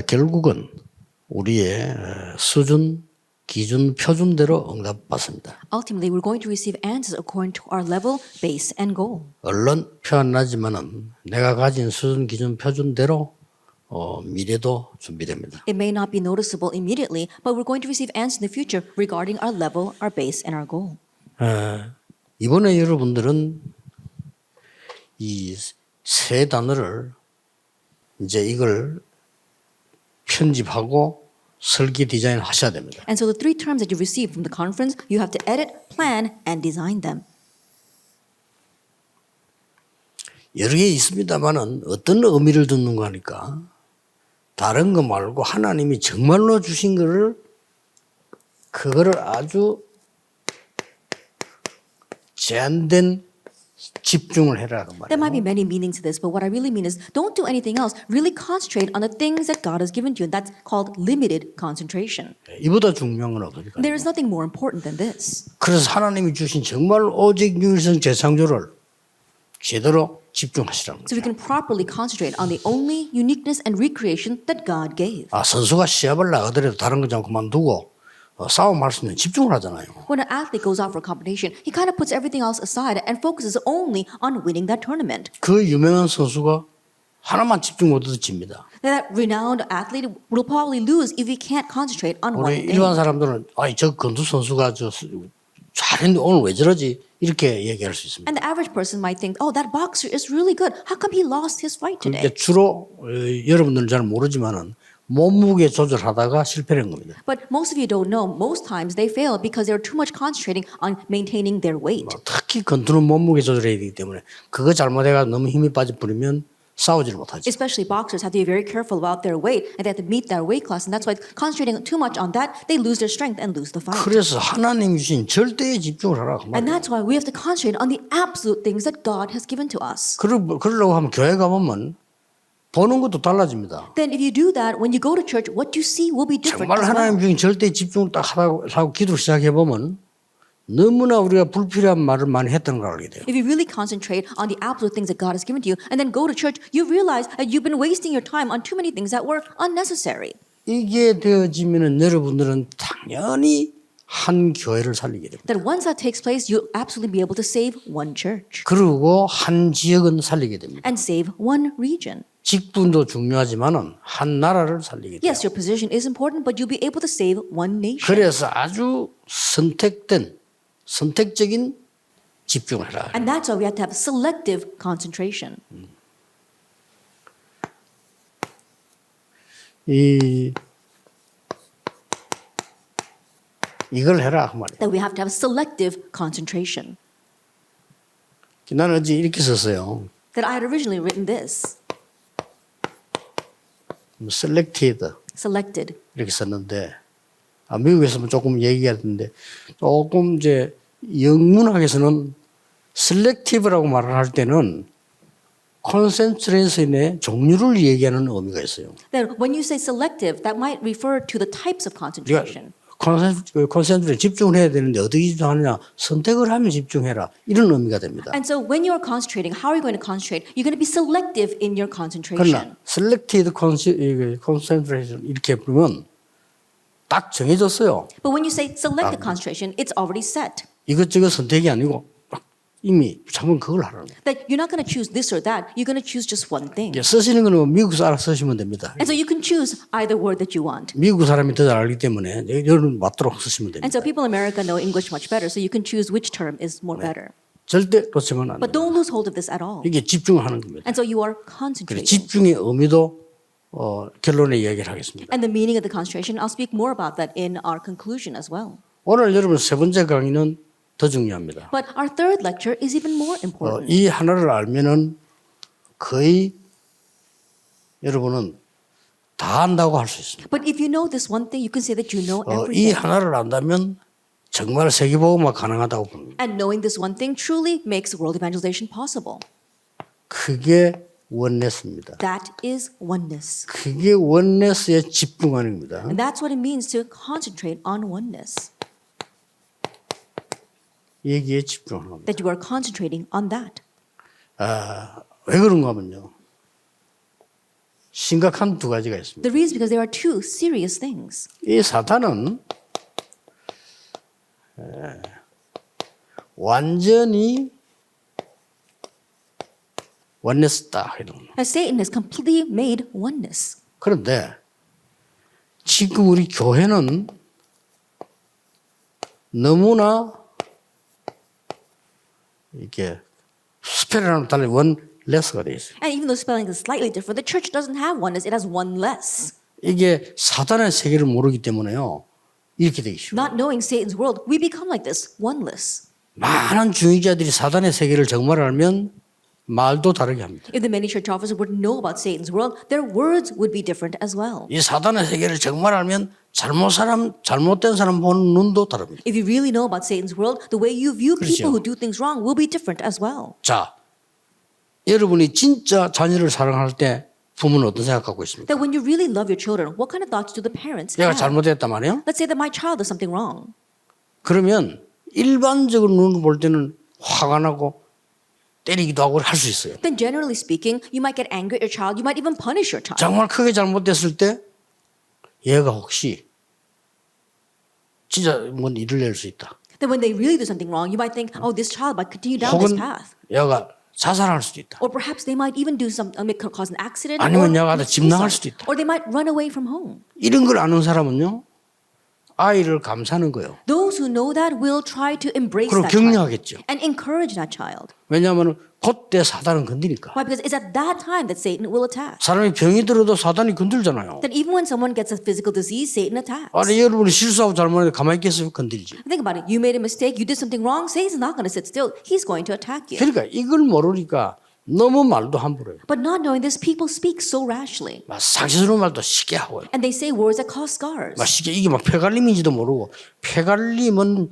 결국은 우리의 수준, 기준, 표준대로 응답받습니다. Ultimately, we're going to receive answers according to our level, base, and goal. 얼른 표 안 나지만은 내가 가진 수준, 기준, 표준대로 미래도 준비됩니다. It may not be noticeable immediately, but we're going to receive answers in the future regarding our level, our base, and our goal. 이번에 여러분들은 이 세 단어를 이제 이걸 편집하고 설계 디자인 하셔야 됩니다. And so the three terms that you receive from the conference, you have to edit, plan, and design them. 여러 개 있습니다만은 어떤 의미를 듣는가 하니까 다른 거 말고 하나님이 정말로 주신 거를 그거를 아주 제한된 집중을 해라 그 There might be 말이에요. many meanings to this, but what I really mean is don't do anything else. Really concentrate on the things that God has given to you. And that's called limited concentration. 이보다 중요한 건 없으니까. There is nothing more important than this. 그래서 하나님이 주신 정말 오직 유일성 재창조를 제대로 집중하시라는 So we 거죠. can properly concentrate on the only uniqueness and recreation that God gave. 선수가 시합을 나가더라도 다른 거 좀 그만두고 싸움할 수 있는 집중을 하잖아요. When an athlete goes out for a competition, he kind of puts everything else aside and focuses only on winning that tournament. 그 유명한 선수가 하나만 집중 못해도 집니다. That renowned athlete will probably lose if he can't concentrate on one 우리 thing. 일반 사람들은 저 건투 선수가 잘했는데 오늘 왜 저러지? 이렇게 얘기할 수 있습니다. And the average person might think, oh, that boxer is really good. How come he lost his fight today? 그게 주로 여러분들은 잘 모르지만은 몸무게 조절하다가 실패한 겁니다. But most of you don't know, most times they fail because they're too much concentrating on maintaining their weight. 특히 건투는 몸무게 조절해야 되기 때문에 그거 잘못해가 너무 힘이 빠져버리면 싸우지를 못하죠. Especially boxers have to be very careful about their weight and they have to meet their weight class. And that's why concentrating too much on that, they lose their strength and lose the fight. 그래서 하나님 주신 절대에 집중을 하라 그 And 말이에요. that's why we have to concentrate on the absolute things that God has given to us. 그러려고 하면 교회 가보면 보는 것도 달라집니다. Then if you do that, when you go to church, what you see will be different 정말 as well. 하나님 주신 절대 집중을 딱 하고 기도를 시작해보면 너무나 우리가 불필요한 말을 많이 했던 걸 알게 돼요. If you really concentrate on the absolute things that God has given to you and then go to church, you realize that you've been wasting your time on too many things that were unnecessary. 이게 되어지면은 여러분들은 당연히 한 교회를 살리게 됩니다. That once that takes place, you'll absolutely be able to save one church 그리고 한 지역은 살리게 됩니다. and save one region. 직분도 중요하지만은 한 나라를 살리게 돼요. Yes, your position is important, but you'll be able to save one nation. 그래서 아주 선택적인 집중을 해라. And that's why we have to have selective concentration. 이걸 해라 그 말이에요. That we have to have selective concentration. 나는 어제 이렇게 썼어요. That I had originally written this. selected Selected. 이렇게 썼는데 미국에서는 조금 얘기가 되는데 조금 이제 영문학에서는 selective라고 말을 할 때는 concentration의 종류를 얘기하는 의미가 있어요. That when you say selective, that might refer to the types of concentration. 컨센트레이션 집중을 해야 되는데 어떻게 집중하느냐 선택을 하면 집중해라 이런 의미가 됩니다. And so when you're concentrating, how are you going to concentrate? You're going to be selective in your 그러나 concentration. selected concentration 이렇게 부르면 딱 정해졌어요. But when you say selective concentration, it's already set. 이것저것 선택이 아니고 이미 잠깐 그걸 하라는 거예요. That you're not going to choose this or that. You're going to choose just one thing. 쓰시는 거는 미국에서 알아서 쓰시면 됩니다. And so you can choose either word that you want. 미국 사람이 더 잘 알기 때문에 여러분 맞도록 쓰시면 됩니다. And so people in America know English much better, so you can choose which term is more better. 절대 놓치면 안 But 돼요. don't lose hold of this at all. 이게 집중을 하는 겁니다. And so you are 그래서 concentrating. 집중의 의미도 결론에 이야기를 하겠습니다. And the meaning of the concentration, I'll speak more about that in our conclusion as well. 오늘 여러분 세 번째 강의는 더 중요합니다. But our third lecture is even more important. 이 하나를 알면은 거의 여러분은 다 안다고 할 수 있습니다. But if you know this one thing, you can say that you know 이 everything. 하나를 안다면 정말 세계복음화 가능하다고 봅니다. And knowing this one thing truly makes world evangelization possible. 그게 원네스입니다. That is oneness. 그게 원네스에 집중하는 겁니다. And that's what it means to concentrate on oneness. 여기에 집중하는 겁니다. That you are concentrating on that. 왜 그런가 하면요. 심각한 두 가지가 있습니다. The reason is because there are two serious things. 이 사탄은 완전히 원네스다 이런. As Satan has completely made oneness. 그런데 지금 우리 교회는 너무나 이렇게 스펠이랑 달리 원레스가 돼 있어요. And even though spelling is slightly different, the church doesn't have oneness, it has one less. 이게 사단의 세계를 모르기 때문에요. 이렇게 되기 쉬워요. Not knowing Satan's world, we become like this, oneless. 많은 중직자들이 사단의 세계를 정말 알면 말도 다르게 합니다. If the many church officers would know about Satan's world, their words would be different as well. 이 사단의 세계를 정말 알면 잘못된 사람 보는 눈도 다릅니다. If you really know about Satan's world, the way you view people 그렇죠. who do things wrong will be different as well. 자, 여러분이 진짜 자녀를 사랑할 때 부모는 어떤 생각 갖고 있습니까? That when you really love your children, what kind of thoughts do the parents 얘가 have? 잘못했단 말이에요. Let's say that my child does something wrong. 그러면 일반적으로 눈으로 볼 때는 화가 나고 때리기도 하고 할 수 있어요. Then generally speaking, you might get angry at your child, you might even punish your child. 정말 크게 잘못됐을 때 얘가 혹시 진짜 뭔 일을 낼 수 있다. Then when they really do something wrong, you might think, oh, this child might continue down this 혹은 path. 얘가 자살할 수도 있다. Or perhaps they might even do some, cause an accident. 아니면 or 얘가 집 나갈 수도 있다. Or they might run away from home. 이런 걸 아는 사람은요. 아이를 감싸는 거예요. Those who know that will try to embrace 그리고 that child 격려하겠죠. and encourage that child. 왜냐하면 그때 사단은 건드니까. Why? Because it's at that time that Satan will attack. 사람이 병이 들어도 사단이 건들잖아요. That even when someone gets a physical disease, Satan attacks. 아니 여러분이 실수하고 잘못했는데 가만히 있겠어요? 건들지. Think about it. You made a mistake. You did something wrong. Satan's not going to sit still. He's going to attack you. 그러니까 이걸 모르니까 너무 말도 함부로 해요. But not knowing this, people speak so rashly. 막 상식스러운 말도 쉽게 하고요. And they say words that cause scars. 막 쉽게 이게 막 폐갈림인지도 모르고 폐갈림은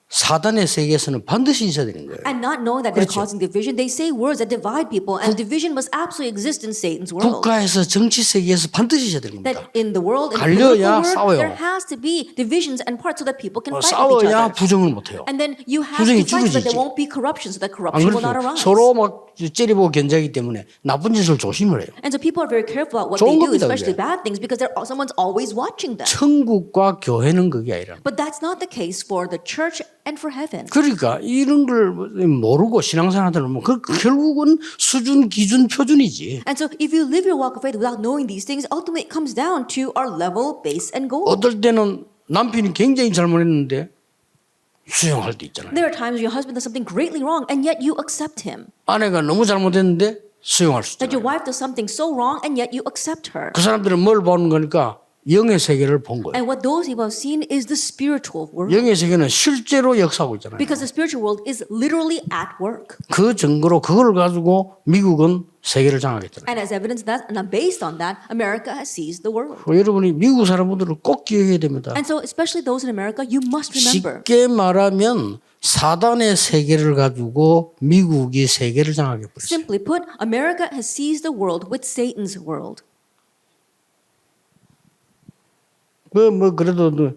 사단의 세계에서는 반드시 있어야 되는 거예요. And not knowing that they're 그렇죠. causing division, they say words that divide people. And division must absolutely exist in Satan's world. 국가에서 정치 세계에서 반드시 있어야 되는 겁니다. That in the world, in the political 갈려야 world, 싸워요. there has to be divisions and parts so that people can fight with each 싸워야 other. 부정을 못해요. And then you have 부정이 to fight so that 줄어들지. there won't be corruption, so that 안 corruption will not 그렇죠? arise. 서로 막 째려보고 견제하기 때문에 나쁜 짓을 조심을 해요. And so people are very careful about what 좋은 they do, 겁니다, especially 그게. bad things, because someone's always watching them. 천국과 교회는 그게 아니라. But that's not the case for the church and for heaven. 그러니까 이런 걸 모르고 신앙생활하는 뭐 결국은 수준, 기준, 표준이지. And so if you live your walk of faith without knowing these things, ultimately it comes down to our level, base, and goal. 어떨 때는 남편이 굉장히 잘못했는데 수용할 때 있잖아요. There are times your husband does something greatly wrong and yet you accept him. 아내가 너무 잘못했는데 수용할 수 That your 있잖아요. wife does something so wrong and yet you accept her. 그 사람들은 뭘 보는 거니까 영의 세계를 본 거예요. And what those people have seen is the spiritual world. 영의 세계는 실제로 역사하고 있잖아요. Because the spiritual world is literally at work. 그 증거로 그걸 가지고 미국은 세계를 장악했잖아요. And as evidence of that, and based on that, America has seized the world. 여러분이 미국 사람들을 꼭 기억해야 됩니다. And so especially those in America, you must remember. 쉽게 말하면 사단의 세계를 가지고 미국이 세계를 장악해 버렸어요. Simply put, America has seized the world with Satan's world. 그래도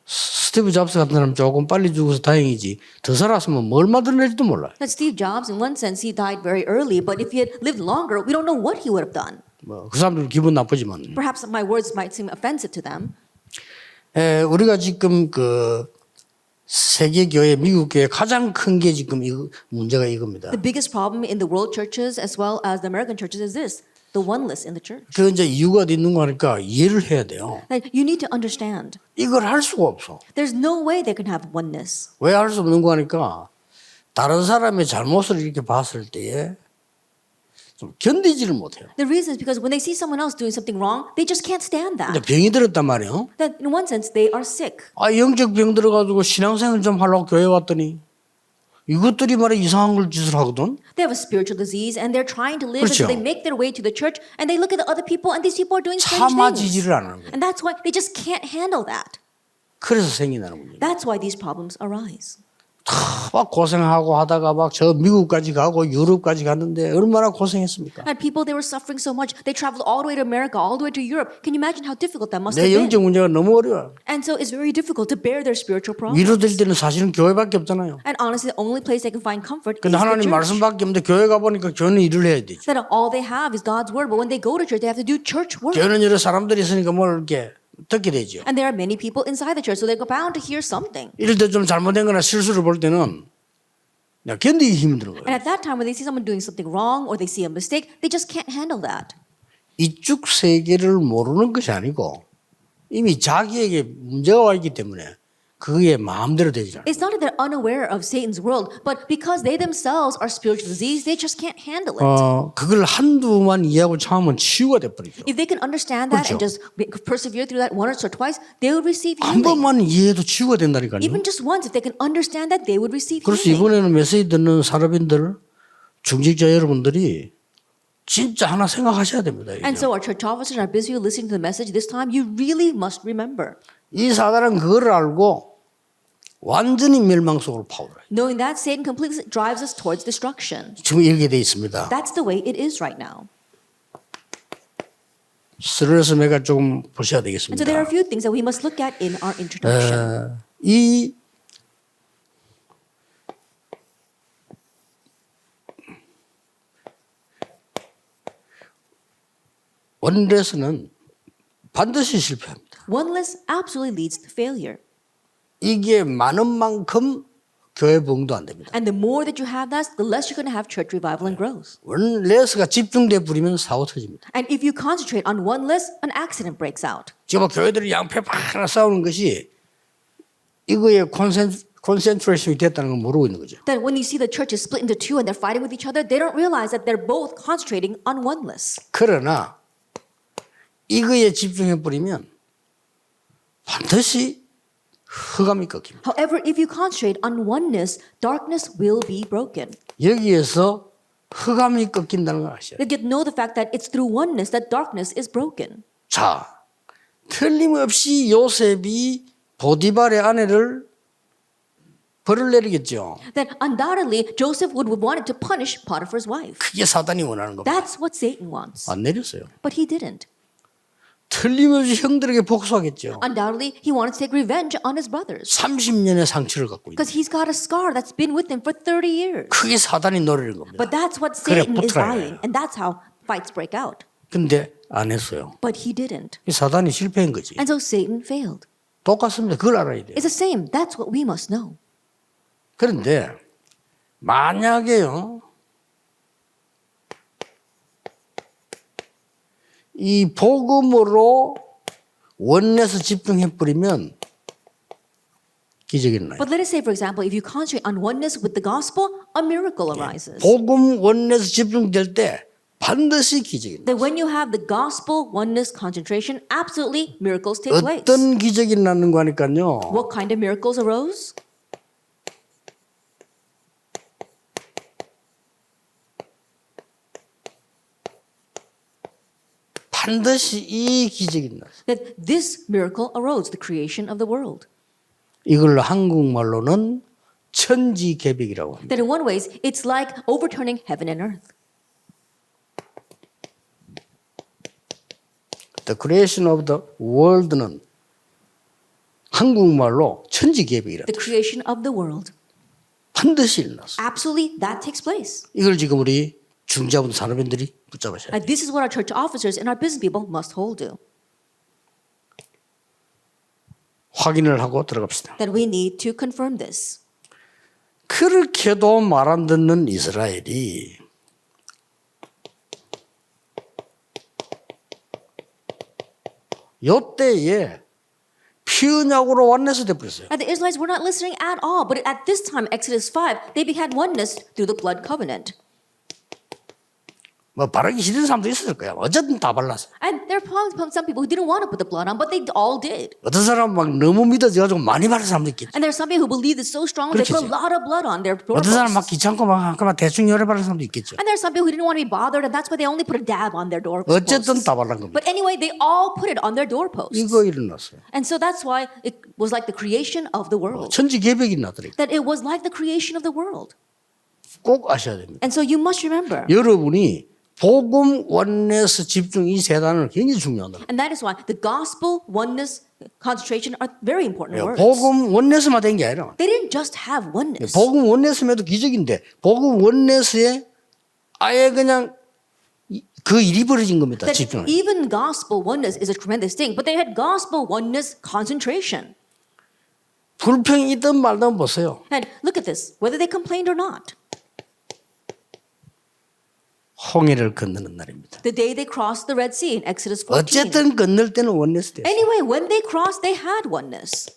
스티브 잡스 같은 사람 조금 빨리 죽어서 다행이지. 더 살았으면 뭘 만들어낼지도 몰라요. That Steve Jobs, in one sense, he died very early, but if he had lived longer, we don't know what he would have done. 그 사람들 기분 나쁘지만. Perhaps my words might seem offensive to them. 우리가 지금 그 세계 교회, 미국 교회 가장 큰 게 지금 문제가 이겁니다. The biggest problem in the world churches as well as the American churches is this: the oneness in the church. 그 이제 이유가 있는 거니까 이해를 해야 돼요. Like, you need to understand. 이걸 할 수가 없어. There's no way they can have oneness. 왜 할 수 없는 거니까 다른 사람의 잘못을 이렇게 봤을 때에 좀 견디지를 못해요. The reason is because when they see someone else doing something wrong, they just can't stand 근데 that. 병이 들었단 말이에요. That in one sense they are sick. 영적 병 들어가지고 신앙생활 좀 하려고 교회 왔더니 이것들이 말해 이상한 걸 짓을 하거든. They have a spiritual disease and they're trying to live, and 그렇죠. so they make their way to the church and they look at the other people and these people are doing strange things. 참아지지를 않는 거예요. And that's why they just can't handle that. 그래서 생긴다는 문제예요. That's why these problems arise. 막 고생하고 하다가 막 저 미국까지 가고 유럽까지 갔는데 얼마나 고생했습니까? And people, they were suffering so much. They traveled all the way to America, all the way to Europe. Can you imagine how difficult that must have 내 been? 영적 문제가 너무 어려워. And so it's very difficult to bear their spiritual problems. 위로될 때는 사실은 교회밖에 없잖아요. And honestly, the only place they can find comfort is 근데 the 하나님 church. 말씀밖에 없는데 교회 가보니까 교회는 일을 해야 되죠. That all they have is God's word, but when they go to church, they have to do church work. 교회는 여러 사람들이 있으니까 뭘 이렇게 듣게 되죠. And there are many people inside the church, so they're bound to hear something. 이럴 때 좀 잘못된 거나 실수를 볼 때는 내가 견디기 힘든 거예요. And at that time, when they see someone doing something wrong or they see a mistake, they just can't handle that. 이쪽 세계를 모르는 것이 아니고 이미 자기에게 문제가 와 있기 때문에 그게 마음대로 되지 않아요. It's not that they're unaware of Satan's world, but because they themselves are spiritual disease, they just can't handle it. 그걸 한두만 이해하고 참으면 치유가 돼버리죠. If they can understand that and just persevere through that once or twice, they would receive 한 healing. 번만 이해해도 치유가 된다니까요. Even just once, if they can understand that, they would receive 그래서 healing. 이번에는 메시지 듣는 사람인들, 중직자 여러분들이 진짜 하나 생각하셔야 됩니다. And so our church officers and our busy listening to the message this time, you really must remember. 이 사단은 그걸 알고 완전히 멸망 속으로 파고들어요. Knowing that Satan completely drives us towards destruction. 지금 이렇게 돼 있습니다. That's the way it is right now. 그래서 내가 좀 보셔야 And 되겠습니다. so there are a few things that we must look at in our introduction. 이 원레스는 반드시 실패합니다. Oneness absolutely leads to failure. 이게 많은 만큼 교회 부흥도 안 됩니다. And the more that you have that, the less you're going to have church revival and growth. 원레스가 집중돼 버리면 사고 터집니다. And if you concentrate on oneness, an accident breaks out. 지금 교회들이 양패 하나 싸우는 것이 이거에 콘센트레이션이 됐다는 걸 모르고 있는 거죠. That when you see the church is split into two and they're fighting with each other, they don't realize that they're both concentrating on oneness. 그러나 이거에 집중해 버리면 반드시 흑암이 꺾입니다. However, if you concentrate on oneness, darkness will be broken. 여기에서 흑암이 꺾인다는 걸 아셔야 돼요. You know the fact that it's through oneness that darkness is broken. 자, 틀림없이 요셉이 보디발의 아내를 벌을 내리겠죠. Then undoubtedly Joseph would have wanted to punish Potiphar's wife. 그게 사단이 원하는 겁니다. That's what Satan wants. 안 내렸어요. But he didn't. 틀림없이 형들에게 복수하겠죠. Undoubtedly, he wanted to take revenge on his brothers. 30년의 상처를 갖고 있는. Because he's got a scar that's been with him for 30 years. 그게 사단이 노리는 겁니다. But that's what 그래, Satan is 붙어야 eyeing. 해요. And that's how fights break out. 근데 안 했어요. But he didn't. 사단이 실패한 거지. And so Satan failed. 똑같습니다. 그걸 알아야 돼요. It's the same. That's what we must know. 그런데 만약에요. 이 복음으로 원내에서 집중해버리면 기적이 일어나요. But let us say, for example, if you concentrate on oneness with the gospel, a miracle arises. 복음 원내에서 집중될 때 반드시 기적이 일어나요. That when you have the gospel oneness concentration, absolutely miracles take place. 어떤 기적이 일어나는 거니까요. What kind of miracles arose? 반드시 이 기적이 일어나요. That this miracle arose, the creation of the world. 이걸 한국말로는 천지개벽이라고 합니다. That in one ways, it's like overturning heaven and earth. The creation of the world는 한국말로 천지개벽이라. The creation of the world. 반드시 일어났어. Absolutely, that takes place. 이걸 지금 우리 중자분 산업인들이 붙잡으셔야 돼요. And this is what our church officers and our business people must hold to. 확인을 하고 들어갑시다. That we need to confirm this. 그렇게도 말 안 듣는 이스라엘이 요때에 피언약으로 원내서 돼버렸어요. And the Israelites were not listening at all. But at this time, Exodus 5, they had oneness through the blood covenant. 뭐 바르기 싫은 사람도 있었을 거야. 어쨌든 다 발랐어. And there are probably some people who didn't want to put the blood on, but they all did. 어떤 사람은 막 너무 믿어져가지고 많이 바른 사람도 있겠지. And there are some people who believe it so strongly they put a 그렇겠지. lot of blood on their 어떤 사람은 막 doorposts. 귀찮고 막 대충 열에 바른 사람도 있겠죠. And there are some people who didn't want to be bothered, and that's why they only put a dab on their 어쨌든 doorposts. 다 발란 겁니다. But anyway, they all put it on their doorposts. 이거 일어났어요. And so that's why it was like the creation of the world. 천지 개벽이 나더래요. That it was like the creation of the world. 꼭 아셔야 됩니다. And so you must remember. 여러분이 복음, 원네스, 집중 이 세 단어는 굉장히 중요하다. And that is why the gospel, oneness, concentration are very important words. 복음, 원네스만 된 게 아니라 They didn't just have oneness. 복음, 원네스에도 기적인데 복음, 원네스에 아예 그냥 그 일이 벌어진 겁니다. That 집중을. even gospel oneness is a tremendous thing, but they had gospel oneness concentration. 불평이 있든 말든 보세요. And look at this, whether they complained or not. 홍해를 건너는 날입니다. The day they crossed the Red Sea in Exodus 14. 어쨌든 건널 때는 원네스 됐어요. Anyway, when they crossed, they had oneness.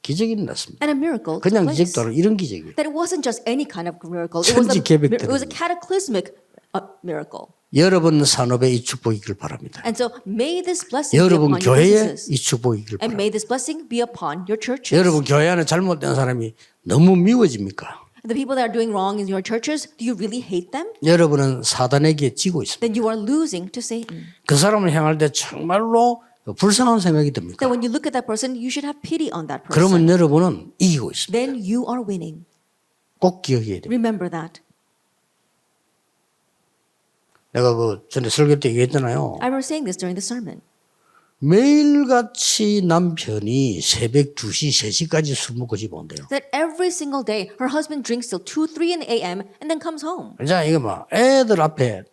기적이 일어났습니다. And a miracle took 그냥 place. 기적도 아니고 이런 기적이에요. That it wasn't just any kind of miracle. 천지 개벽 It was a cataclysmic miracle. 여러분 산업에 이 축복이 있길 바랍니다. And so may this blessing be 여러분 upon your 교회에 businesses. 이 축복이 있길 And 바랍니다. may this blessing be upon your churches. 여러분 교회 안에 잘못된 사람이 너무 미워집니까? The people that are doing wrong in your churches, do you really hate them? 여러분은 사단에게 지고 있습니다. Then you are losing to Satan. 그 사람을 향할 때 정말로 불쌍한 생각이 듭니까? That when you look at that person, you should have pity on that person. 그러면 여러분은 이기고 있습니다. Then you are winning. 꼭 기억해야 됩니다. Remember that. 내가 그 전에 설교 때 얘기했잖아요. I remember saying this during the sermon. 매일같이 남편이 새벽 2시, 3시까지 술 먹고 집 온대요. That every single day her husband drinks till 2, 3 in the a.m. and then comes home. 자, 이거 막 애들 앞에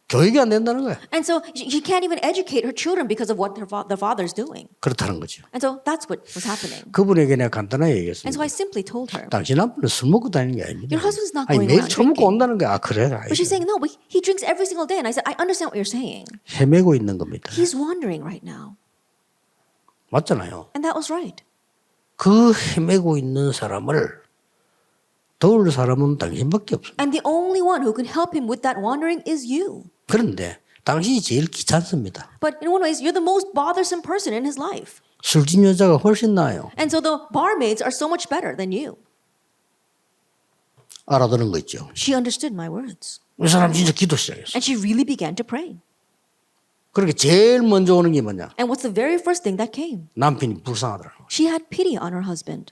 교육이 안 된다는 거야. And so she can't even educate her children because of what their father's doing. 그렇다는 거죠. And so that's what was happening. 그분에게 내가 간단하게 And 얘기했습니다. so I simply told her. 당신 남편은 술 먹고 다니는 게 아닙니다. Your husband's not 아니 going 매일 around 처먹고 drinking. 온다는 거야. 아, 그래? But she's saying, no, but he drinks every single day. And I said, I understand what you're saying. 헤매고 있는 겁니다. He's wandering right now. 맞잖아요. And that was right. 그 헤매고 있는 사람을 도울 사람은 당신밖에 없어요. And the only one who can help him with that wandering is you. 그런데 당신이 제일 귀찮습니다. But in one way, you're the most bothersome person in his life. 술집 여자가 훨씬 나아요. And so the barmaids are so much better than you. 알아듣는 거 있죠. She understood my words. 이 사람 진짜 기도 시작했어. And she really began to pray. 그렇게 제일 먼저 오는 게 뭐냐? And what's the very first thing that came? 남편이 불쌍하더라고. She had pity on her husband.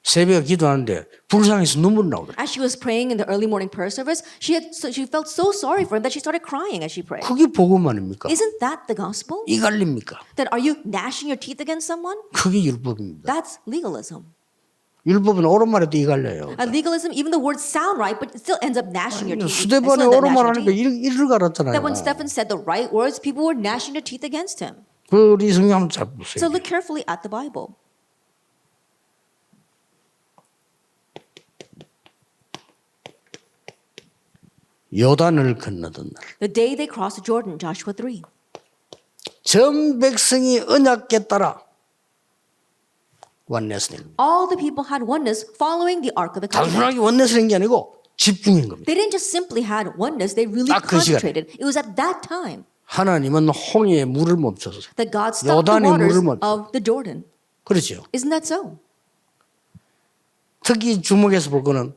새벽에 기도하는데 불쌍해서 눈물이 나오더라고. As she was praying in the early morning prayer service, she felt so sorry for him that she started crying as she prayed. 그게 복음 아닙니까? Isn't that the gospel? 이갈립니까? That are you gnashing your teeth against someone? 그게 율법입니다. That's legalism. 율법은 옳은 말에도 이갈려요. Legalism, even the words sound right, but it still ends up gnashing your teeth. 수대반에 옳은 말 하니까 이를 갈았잖아요. That when Stephen said the right words, people were gnashing their teeth against him. 그 우리 성경 한번 잘 보세요. So look carefully at the Bible. 요단을 건너던 날. The day they crossed Jordan, Joshua 3. 전 백성이 언약궤 따라 원내스는 All the people had oneness following the Ark of the Covenant. 단순하게 원내스는 게 아니고 집중인 겁니다. They didn't just simply had oneness, they really 딱 그 시간에. concentrated. It was at that time 하나님은 홍해에 물을 멈춰서 that God stopped the 요단의 waters 물을 멈춰. of the Jordan. 그렇죠. Isn't that so? 특히 주목해서 볼 거는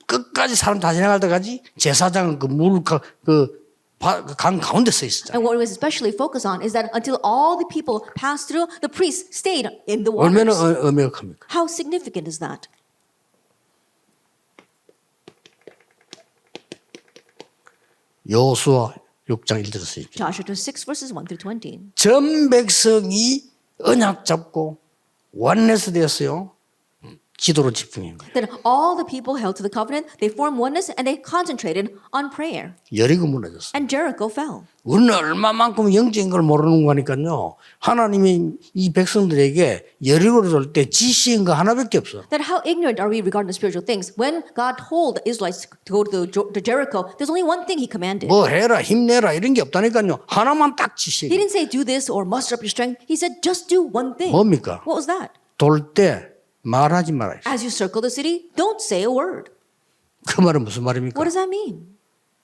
끝까지 사람 다 지나갈 때까지 제사장은 강 가운데 서 있었잖아요. And what we especially focus on is that until all the people passed through, the priests stayed in the 얼마나 waters. 엄격합니까? How significant is that? 여호수아 6장 1절에서 2절. Joshua 6 verses 1 through 20. 전 백성이 언약 잡고 원내스 되었어요. 기도로 집중한 거예요. That all the people held to the covenant, they formed oneness and they concentrated on prayer. 여리고 무너졌어요. And Jericho fell. 우리는 얼마만큼 영적인 걸 모르는 거니까요. 하나님이 이 백성들에게 여리고를 줄 때 지시한 거 하나밖에 없어. That how ignorant are we regarding the spiritual things? When God told the Israelites to go to Jericho, there's only one thing He commanded. 뭐 해라 힘내라 이런 게 없다니까요. 하나만 딱 He 지시해. didn't say do this or muster up your strength. He said just do one thing. 뭡니까? What was that? 돌 때 말하지 말아요. As you circle the city, don't say a word. 그 말은 무슨 말입니까? What does that mean?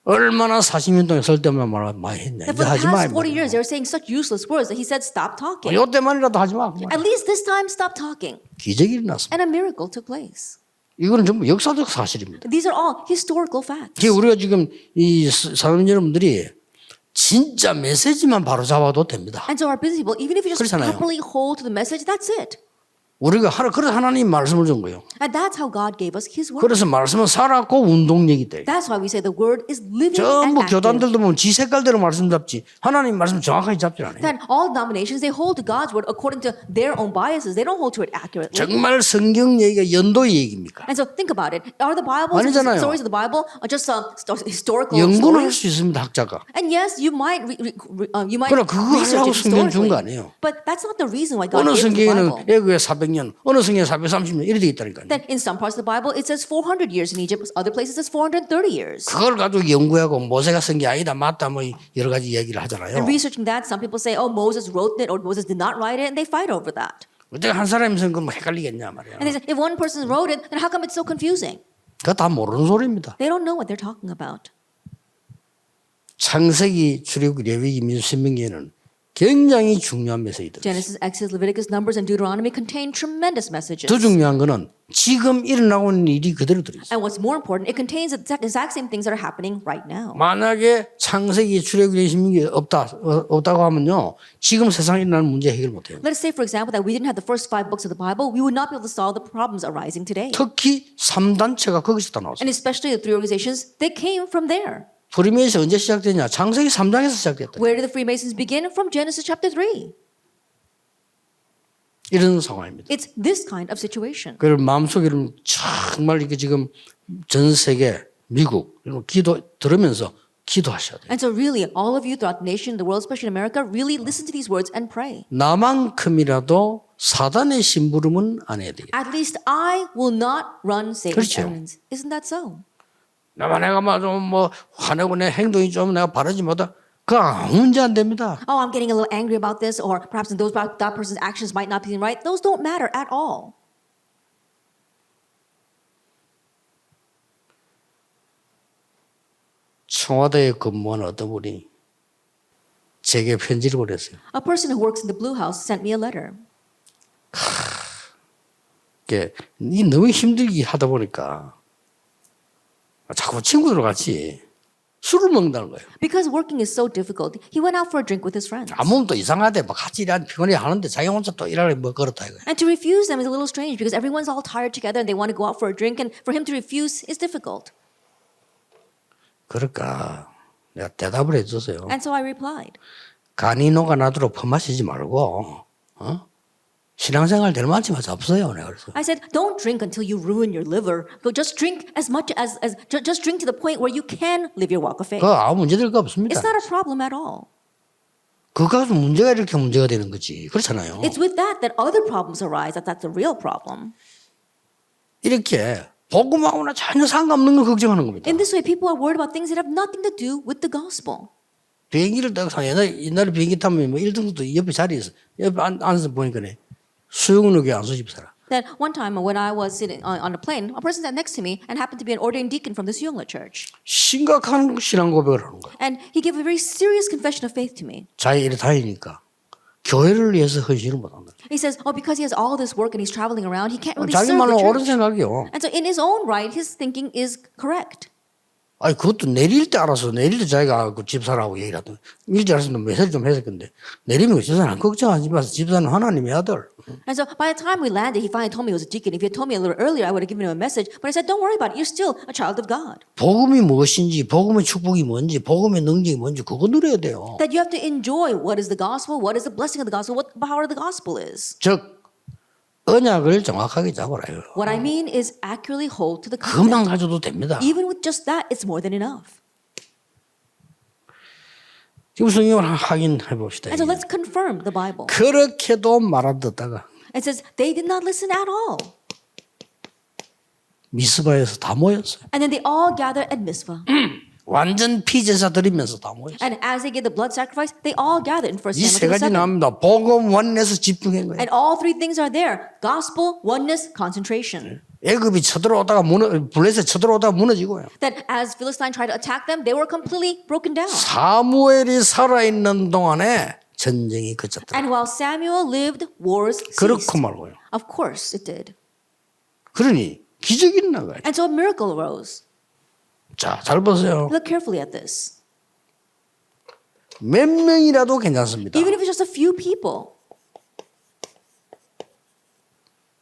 얼마나 40년 동안 설 때만 말 많이 했네. That 이제 for the 하지 마. past 40 years, they were saying such useless words that he said, stop talking. 이때만이라도 하지 마. At least this time, stop talking. 기적이 일어났습니다. And a miracle took place. 이거는 전부 역사적 사실입니다. These are all historical facts. 우리가 지금 이 사람 여러분들이 진짜 메시지만 바로 잡아도 됩니다. And so our busy people, even if you just 그렇잖아요. properly hold to the message, that's it. 우리가 그래서 하나님 말씀을 준 거예요. And that's how God gave us His word. 그래서 말씀은 살았고 운동력이 돼. That's why we say the word is living and 전부 active. 교단들도 보면 지 색깔대로 말씀 잡지 하나님 말씀 정확하게 잡지 않아요. That all denominations, they hold to God's word according to their own biases. They don't hold to it accurately. 정말 성경 얘기가 연도의 얘기입니까? And so think about it. Are the Bible 아니잖아요. stories of the Bible just historical 연구는 할 stories? 수 있습니다, 학자가. And yes, you might you might 그럼 그거 research 하려고 it 성경 준 거 historically. 아니에요. But that's not the reason why God 어느 gave us the 성경에는 Bible. 애국에 400년, 어느 성경에 430년 이렇게 돼 있다니까요. That in some parts of the Bible it says 400 years in Egypt, other places it says 430 years. 그걸 가지고 연구하고 모세가 쓴 게 아니다, 맞다, 뭐 여러 가지 얘기를 하잖아요. And researching that, some people say, oh, Moses wrote it or Moses did not write it, and they fight over that. 어떻게 한 사람이 쓴 건 헷갈리겠냐 말이야. And they say, if one person wrote it, then how come it's so confusing? 그거 다 모르는 소리입니다. They don't know what they're talking about. 창세기, 출애굽기, 레위기, 민수, 신명기에는 굉장히 중요한 메시지들. Genesis, Exodus, Leviticus, Numbers, and Deuteronomy contain tremendous messages. 더 중요한 거는 지금 일어나고 있는 일이 그대로 들어있어요. And what's more important, it contains the exact same things that are happening right now. 만약에 창세기, 출애굽기, 신명기 없다고 하면요, 지금 세상에 일어나는 문제 해결 못해요. Let us say, for example, that we didn't have the first 5 books of the Bible, we would not be able to solve the problems arising today. 특히 3단체가 거기서 다 나왔어요. And especially the 3 organizations, they came from there. 프리메이스 언제 시작되냐? 창세기 3장에서 시작됐다. Where did the Freemasons begin? From Genesis chapter 3. 이런 상황입니다. It's this kind of situation. 그리고 마음속에 정말 이게 지금 전 세계, 미국 이런 기도 들으면서 기도하셔야 돼요. And so really, all of you throughout the nation, the world, especially in America, really listen to these words and pray. 나만큼이라도 사단의 심부름은 안 해야 돼요. At least I will not run Satan's 그렇죠. errands. Isn't that so? 내가 뭐 화내고 내 행동이 좀 내가 바르지 못하 그거 아무 문제 안 됩니다. Oh, I'm getting a little angry about this, or perhaps that person's actions might not be right. Those don't matter at all. 청와대에 근무하는 어떤 분이 제게 편지를 보냈어요. A person who works in the Blue House sent me a letter. 이게 너무 힘들게 하다 보니까 자꾸 친구들 같이 술을 먹는다는 거예요. Because working is so difficult, he went out for a drink with his friends. 안 먹으면 또 이상하대. 막 같이 일하는 피곤해 하는데 자기 혼자 또 일하려 뭐 그렇다 이거예요. And to refuse them is a little strange because everyone's all tired together and they want to go out for a drink, and for him to refuse is difficult. 그러니까 내가 대답을 해줬어요. And so I replied, 간이 녹아 나도록 퍼마시지 말고 신앙생활 될 만큼만 잡으세요. 내가 그래서. I said, don't drink until you ruin your liver. Go just drink as much as just drink to the point where you can live your walk of faith. 그거 아무 문제될 거 없습니다. It's not a problem at all. 그거 가지고 문제가 이렇게 문제가 되는 거지. 그렇잖아요. It's with that other problems arise. That's the real problem. 이렇게 복음하고나 전혀 상관없는 걸 걱정하는 겁니다. In this way, people are worried about things that have nothing to do with the gospel. 비행기를 타고 옛날에 비행기 타면 뭐 1등도 옆에 자리에 있어. 옆에 앉아서 보니까 수영은옥에 안수집 살아. That one time when I was sitting on a plane, a person sat next to me and happened to be an ordained deacon from the Seungla Church. 심각한 신앙 고백을 하는 거예요. And he gave a very serious confession of faith to me. 자기 일에 다니니까 교회를 위해서 헌신을 못한다. He says, oh, because he has all this work and he's traveling around, he can't really 자기 serve the 말은 옳은 church. 생각이요. And so in his own right, his thinking is correct. 아니 그것도 내릴 때 알아서 내릴 때 자기가 그 집사라고 얘기를 하던 일찍 알았으면 메시지 좀 했을 건데 내리면 집사는 걱정하지 마세요. 집사는 하나님의 아들. And so by the time we landed, he finally told me he was a deacon. If he had told me a little earlier, I would have given him a message. But I said, don't worry about it. You're still a child of God. 복음이 무엇인지 복음의 축복이 뭔지 복음의 능력이 뭔지 그거 누려야 돼요. That you have to enjoy what is the gospel, what is the blessing of the gospel, what the power of the gospel is. 즉 언약을 정확하게 잡아라요. What I mean is accurately hold to the 그것만 covenant. 가져도 됩니다. Even with just that, it's more than enough. 지금 성경을 확인해 봅시다. And so let's confirm the Bible. 그렇게도 말 안 듣다가 It says they did not listen at all. 미스바에서 다 모였어요. And then they all gathered at Mizpah. 완전 피제사 드리면서 다 모였어요. And as they gave the blood sacrifice, they all gathered in 1 이 세 Samuel 가지 7. 나옵니다. 복음 원내에서 집중한 거예요. And all three things are there. Gospel, oneness, concentration. 애굽이 쳐들어오다가 블레셋 쳐들어오다가 무너지고요. That as Philistine tried to attack them, they were completely broken down. 사무엘이 살아있는 동안에 전쟁이 그쳤다. And while Samuel lived, wars 그렇고 ceased. 말고요. Of course it did. 그러니 기적이 나가요. And so a miracle arose. 자, 잘 보세요. Look carefully at this. 몇 명이라도 괜찮습니다. Even if it's just a few people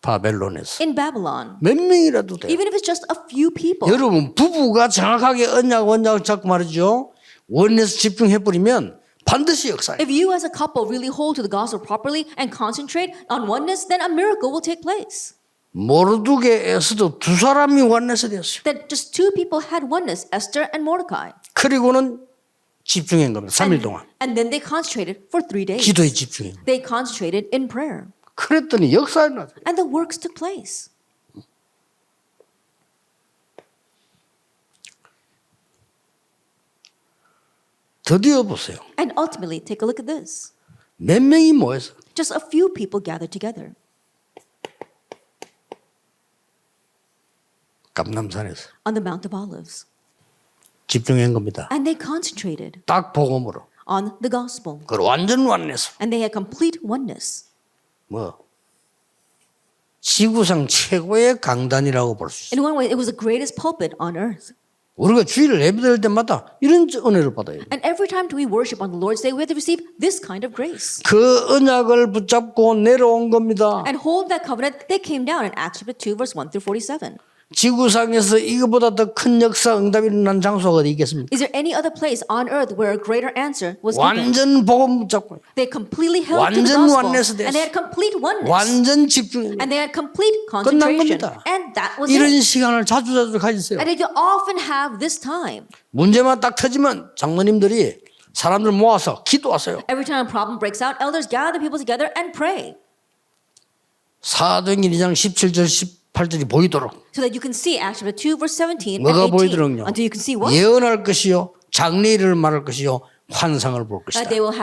바벨론에서 in Babylon, 몇 명이라도 돼요. even if it's just a few people. 여러분 부부가 정확하게 언약 잡고 말이죠. 원에서 집중해버리면 반드시 역사예요. If you as a couple really hold to the gospel properly and concentrate on oneness, then a miracle will take place. 모르두게에서도 두 사람이 원에서 되었어요. That just two people had oneness, Esther and Mordecai. 그리고는 집중한 겁니다. 3일 동안. And then they concentrated for 3 days. 기도에 집중한 겁니다. They concentrated in prayer. 그랬더니 역사에 나타나요. And the works took place. 드디어 보세요. And ultimately, take a look at this. 몇 명이 모여서 Just a few people gathered together 감람산에서 on the Mount of Olives. 집중한 겁니다. And they concentrated 딱 복음으로. on the gospel. 그걸 완전 완내서 And they had complete oneness. 뭐 지구상 최고의 강단이라고 볼 수 있어요. In one way, it was the greatest pulpit on earth. 우리가 주일을 예배드릴 때마다 이런 은혜를 받아요. And every time we worship on the Lord's Day, we have to receive this kind of grace. 그 언약을 붙잡고 내려온 겁니다. And hold that covenant, they came down in Acts chapter 2, verse 1 through 47. 지구상에서 이거보다 더 큰 역사 응답이 일어난 장소가 어디 있겠습니까? Is there any other place on earth where a greater answer was given? 완전 복음 붙잡고 They completely held to the 완전 gospel. oneness And they had complete oneness. 완전 집중했어요. And they had complete 끝난 concentration. 겁니다. And that was 이런 it. 시간을 자주 가지세요. And they often have this time. 문제만 딱 터지면 장로님들이 사람들 모아서 기도하세요. Every time a problem breaks out, elders gather the people together and pray. 사도행전 2장 17절 18절이 보이도록. So that you can see Acts chapter 2, verse 17 and 뭐가 18. 보이도록요? Until you can see what? 예언할 것이요, 장래일을 말할 것이요, 환상을 볼 것이다. They will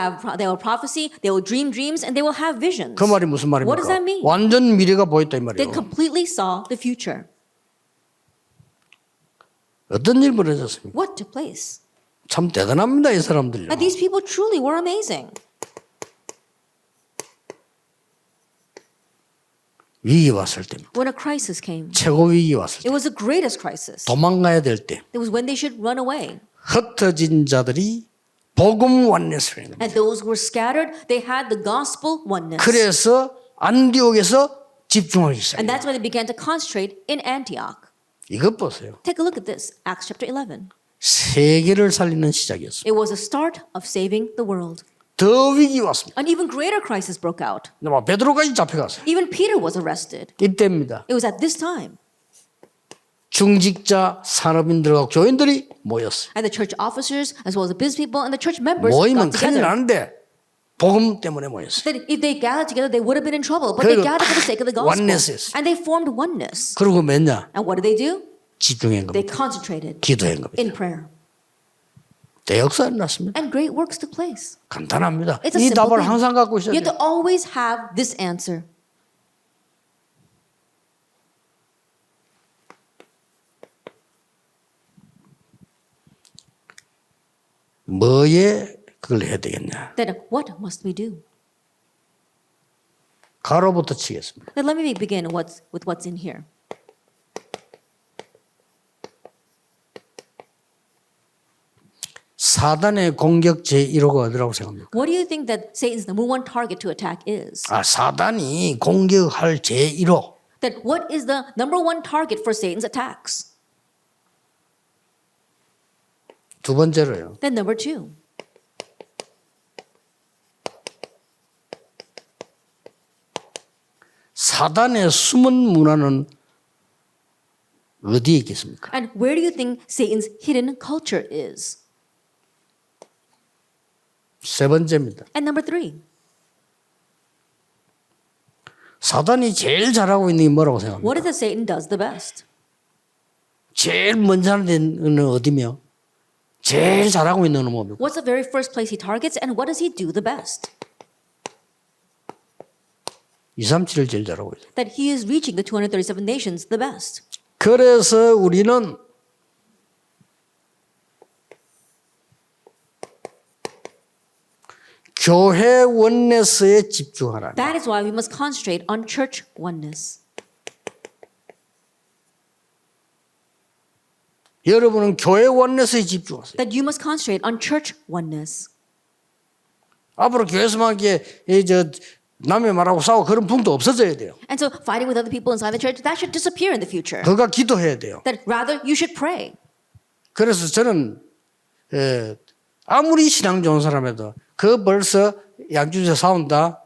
prophecy, they will dream dreams, and they will have visions. 그 말이 무슨 What does that 말입니까? mean? 완전 미래가 보였다 이 They 말이에요. completely saw the future. 어떤 일 벌어졌습니까? What took place? 참 대단합니다 이 사람들요. And these people truly were amazing. 위기 왔을 때, When a crisis came, 최고 위기 왔을 때, it was the greatest crisis. 도망가야 될 때, It was when they should run away. 흩어진 자들이 복음 완내스를 해요. And those who were scattered, they had the gospel oneness. 그래서 안디옥에서 집중하기 시작해요. And that's why they began to concentrate in Antioch. 이것 보세요. Take a look at this, Acts chapter 11. 세계를 살리는 시작이었어요. It was the start of saving the world. 더 위기 왔습니다. An even greater crisis broke out. 베드로까지 잡혀갔어요. Even Peter was arrested. 이때입니다. It was at this time. 중직자 산업인들과 교인들이 모였어요. And the church officers, as well as the business people and the church members 모이면 got 큰일 together. 나는데 복음 때문에 모였어요. That if they gathered together, they would have been in trouble. But they gathered for the sake of the gospel. oneness. And they formed oneness. 그리고 몇냐? And what did they do? 집중한 They 겁니다. concentrated 기도한 겁니다. in prayer. 대역사가 났습니다. And great works took place. 간단합니다. It's a 이 simple 답을 thing. 항상 갖고 있어야 You have 돼요. to always have this answer. 뭐에 그걸 해야 되겠냐? Then what must we do? 가로부터 치겠습니다. Then let me begin with what's in here. 사단의 공격 제1호가 어디라고 생각합니까? What do you think that Satan's number one target to attack is? 사단이 공격할 제1호. That what is the number one target for Satan's attacks? 두 번째로요. Then number two. 사단의 숨은 문화는 어디에 있겠습니까? And where do you think Satan's hidden culture is? 세 번째입니다. And number three. 사단이 제일 잘하고 있는 게 뭐라고 생각합니까? What is it Satan does the best? 제일 먼저 하는 데는 어디며? 제일 잘하고 있는 건 뭡니까? What's the very first place he targets and what does he do the best? 237을 제일 잘하고 있어요. that he is reaching the 237 nations the best. 그래서 우리는 교회 원내스에 집중하라. That is why we must concentrate on church oneness. 여러분은 교회 원내스에 집중하세요. That you must concentrate on church oneness. 앞으로 교회에서만 이게 남의 말하고 싸우고 그런 분도 없어져야 돼요. And so fighting with other people inside the church, that should disappear in the future. 그가 기도해야 돼요. That rather you should pray. 그래서 저는 아무리 신앙 좋은 사람에도 그 벌써 양주에서 싸운다.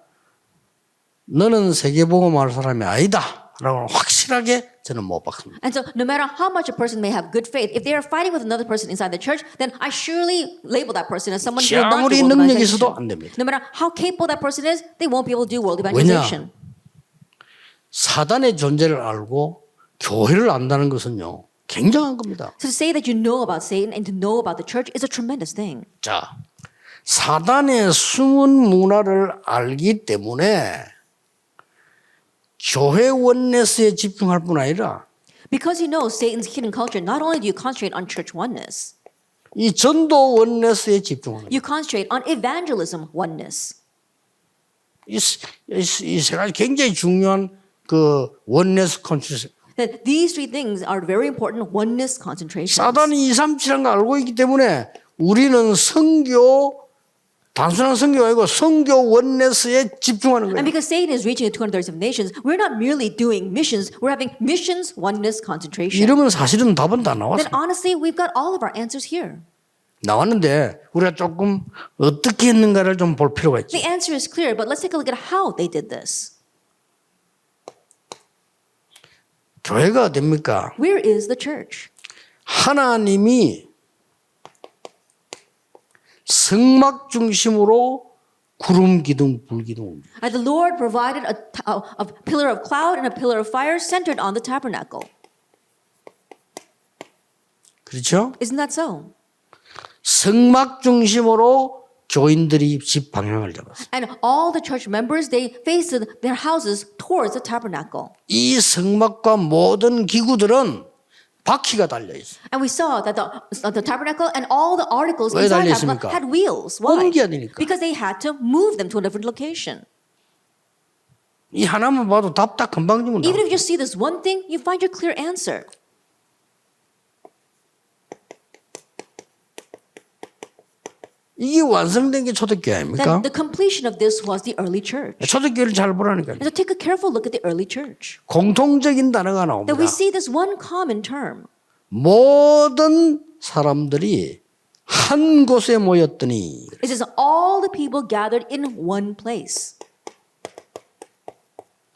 너는 세계복음화할 사람이 아니다. 라고 확실하게 저는 못 박습니다. And so no matter how much a person may have good faith, if they are fighting with another person inside the church, then I surely label that person as someone who will not 아무리 do world 능력이 있어도 evangelization. 안 됩니다. No matter how capable that person is, they won't be able to do world 왜냐? evangelization. 사단의 존재를 알고 교회를 안다는 것은요. 굉장한 겁니다. So to say that you know about Satan and to know about the church is a tremendous thing. 자, 사단의 숨은 문화를 알기 때문에 교회 원내스에 집중할 뿐 아니라 Because you know Satan's hidden culture, not only do you concentrate on church oneness, 이 전도 원내스에 집중하는 you concentrate on evangelism oneness. 이 세 가지 굉장히 중요한 그 원내스 컨셉. That these three things are very important oneness concentrations. 사단이 237한 거 알고 있기 때문에 우리는 선교 단순한 선교가 아니고 선교 원내스에 집중하는 And 거예요. because Satan is reaching the 237 nations, we're not merely doing missions, we're having missions oneness concentration. 이러면 사실은 답은 다 나왔어요. Then honestly, we've got all of our answers here. 나왔는데 우리가 조금 어떻게 했는가를 좀 볼 필요가 있죠. The answer is clear, but let's take a look at how they did this. 교회가 어딥니까? Where is the church? 하나님이 성막 중심으로 구름 기둥 불 기둥. The Lord provided a pillar of cloud and a pillar of fire centered on the tabernacle. 그렇죠? Isn't that so? 성막 중심으로 교인들이 집 방향을 잡았어요. And all the church members, they faced their houses towards the tabernacle. 이 성막과 모든 기구들은 바퀴가 달려 있어요. And we saw that the tabernacle and all the articles 왜 inside 달려 the tabernacle 있습니까? had wheels. Why? 옮겨야 되니까. Because they had to move them to a different location. 이 하나만 봐도 답 딱 금방 주면 Even 나와. if you just see this one thing, you find your clear answer. 이게 완성된 게 초대교회 아닙니까? That the completion of this was the early church. 초대교회를 잘 보라니까요. And so take a careful look at the early church. 공통적인 단어가 나옵니다. That we see this one common term. 모든 사람들이 한 곳에 모였더니 It says all the people gathered in one place.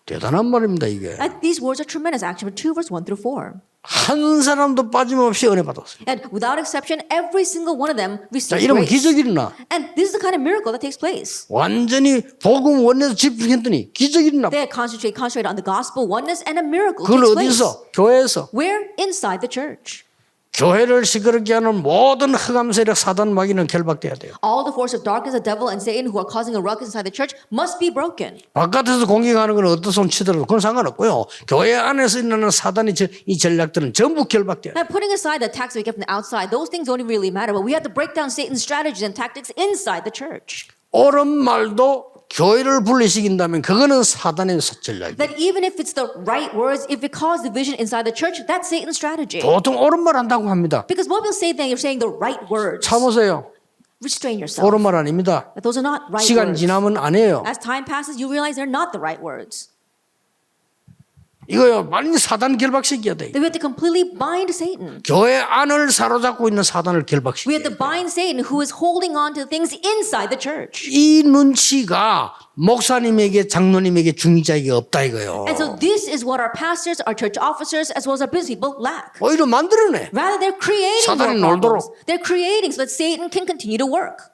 대단한 말입니다 이게. And these words are tremendous. Acts 2 verse 1 through 4. 한 사람도 빠짐없이 은혜 받았어요. And without exception, every single one of them 자, received 이러면 grace. 기적이 일어나. And this is the kind of miracle that takes place. 완전히 복음 원내에서 집중했더니 기적이 일어나. They concentrate on the gospel oneness, and a miracle 그걸 takes place. 어디서? 교회에서. Where? Inside the church. 교회를 시끄럽게 하는 모든 흑암 세력 사단 마귀는 결박돼야 돼요. All the force of darkness, the devil, and Satan who are causing a ruckus inside the church must be broken. 바깥에서 공격하는 건 어떤 손 치더라도 그건 상관없고요. 교회 안에서 일어나는 사단의 이 전략들은 전부 결박돼야 돼요. Now, putting aside the attacks we get from the outside, those things don't even really matter. But we have to break down Satan's strategies and tactics inside the church. 옳은 말도 교회를 분리시킨다면 그거는 사단의 전략이에요. That even if it's the right words, if it causes division inside the church, that's Satan's strategy. 보통 옳은 말 한다고 합니다. Because what people say that you're saying the right words. 참으세요. Restrain yourself. 옳은 말 아닙니다. That those are not right 시간 words. 지나면 안 해요. As time passes, you realize they're not the right words. 이거요. 완전히 사단 결박시켜야 돼. That we have to completely bind Satan. 교회 안을 사로잡고 있는 사단을 We 결박시켜야 have to 돼. bind Satan who is holding on to things inside the church. 이 눈치가 목사님에게 장로님에게 중직자에게 없다 이거요. And so this is what our pastors, our church officers, as well as our business people lack. 오히려 만들어내. Rather, they're creating 사단이 more problems. 놀도록. They're creating so that Satan can continue to work.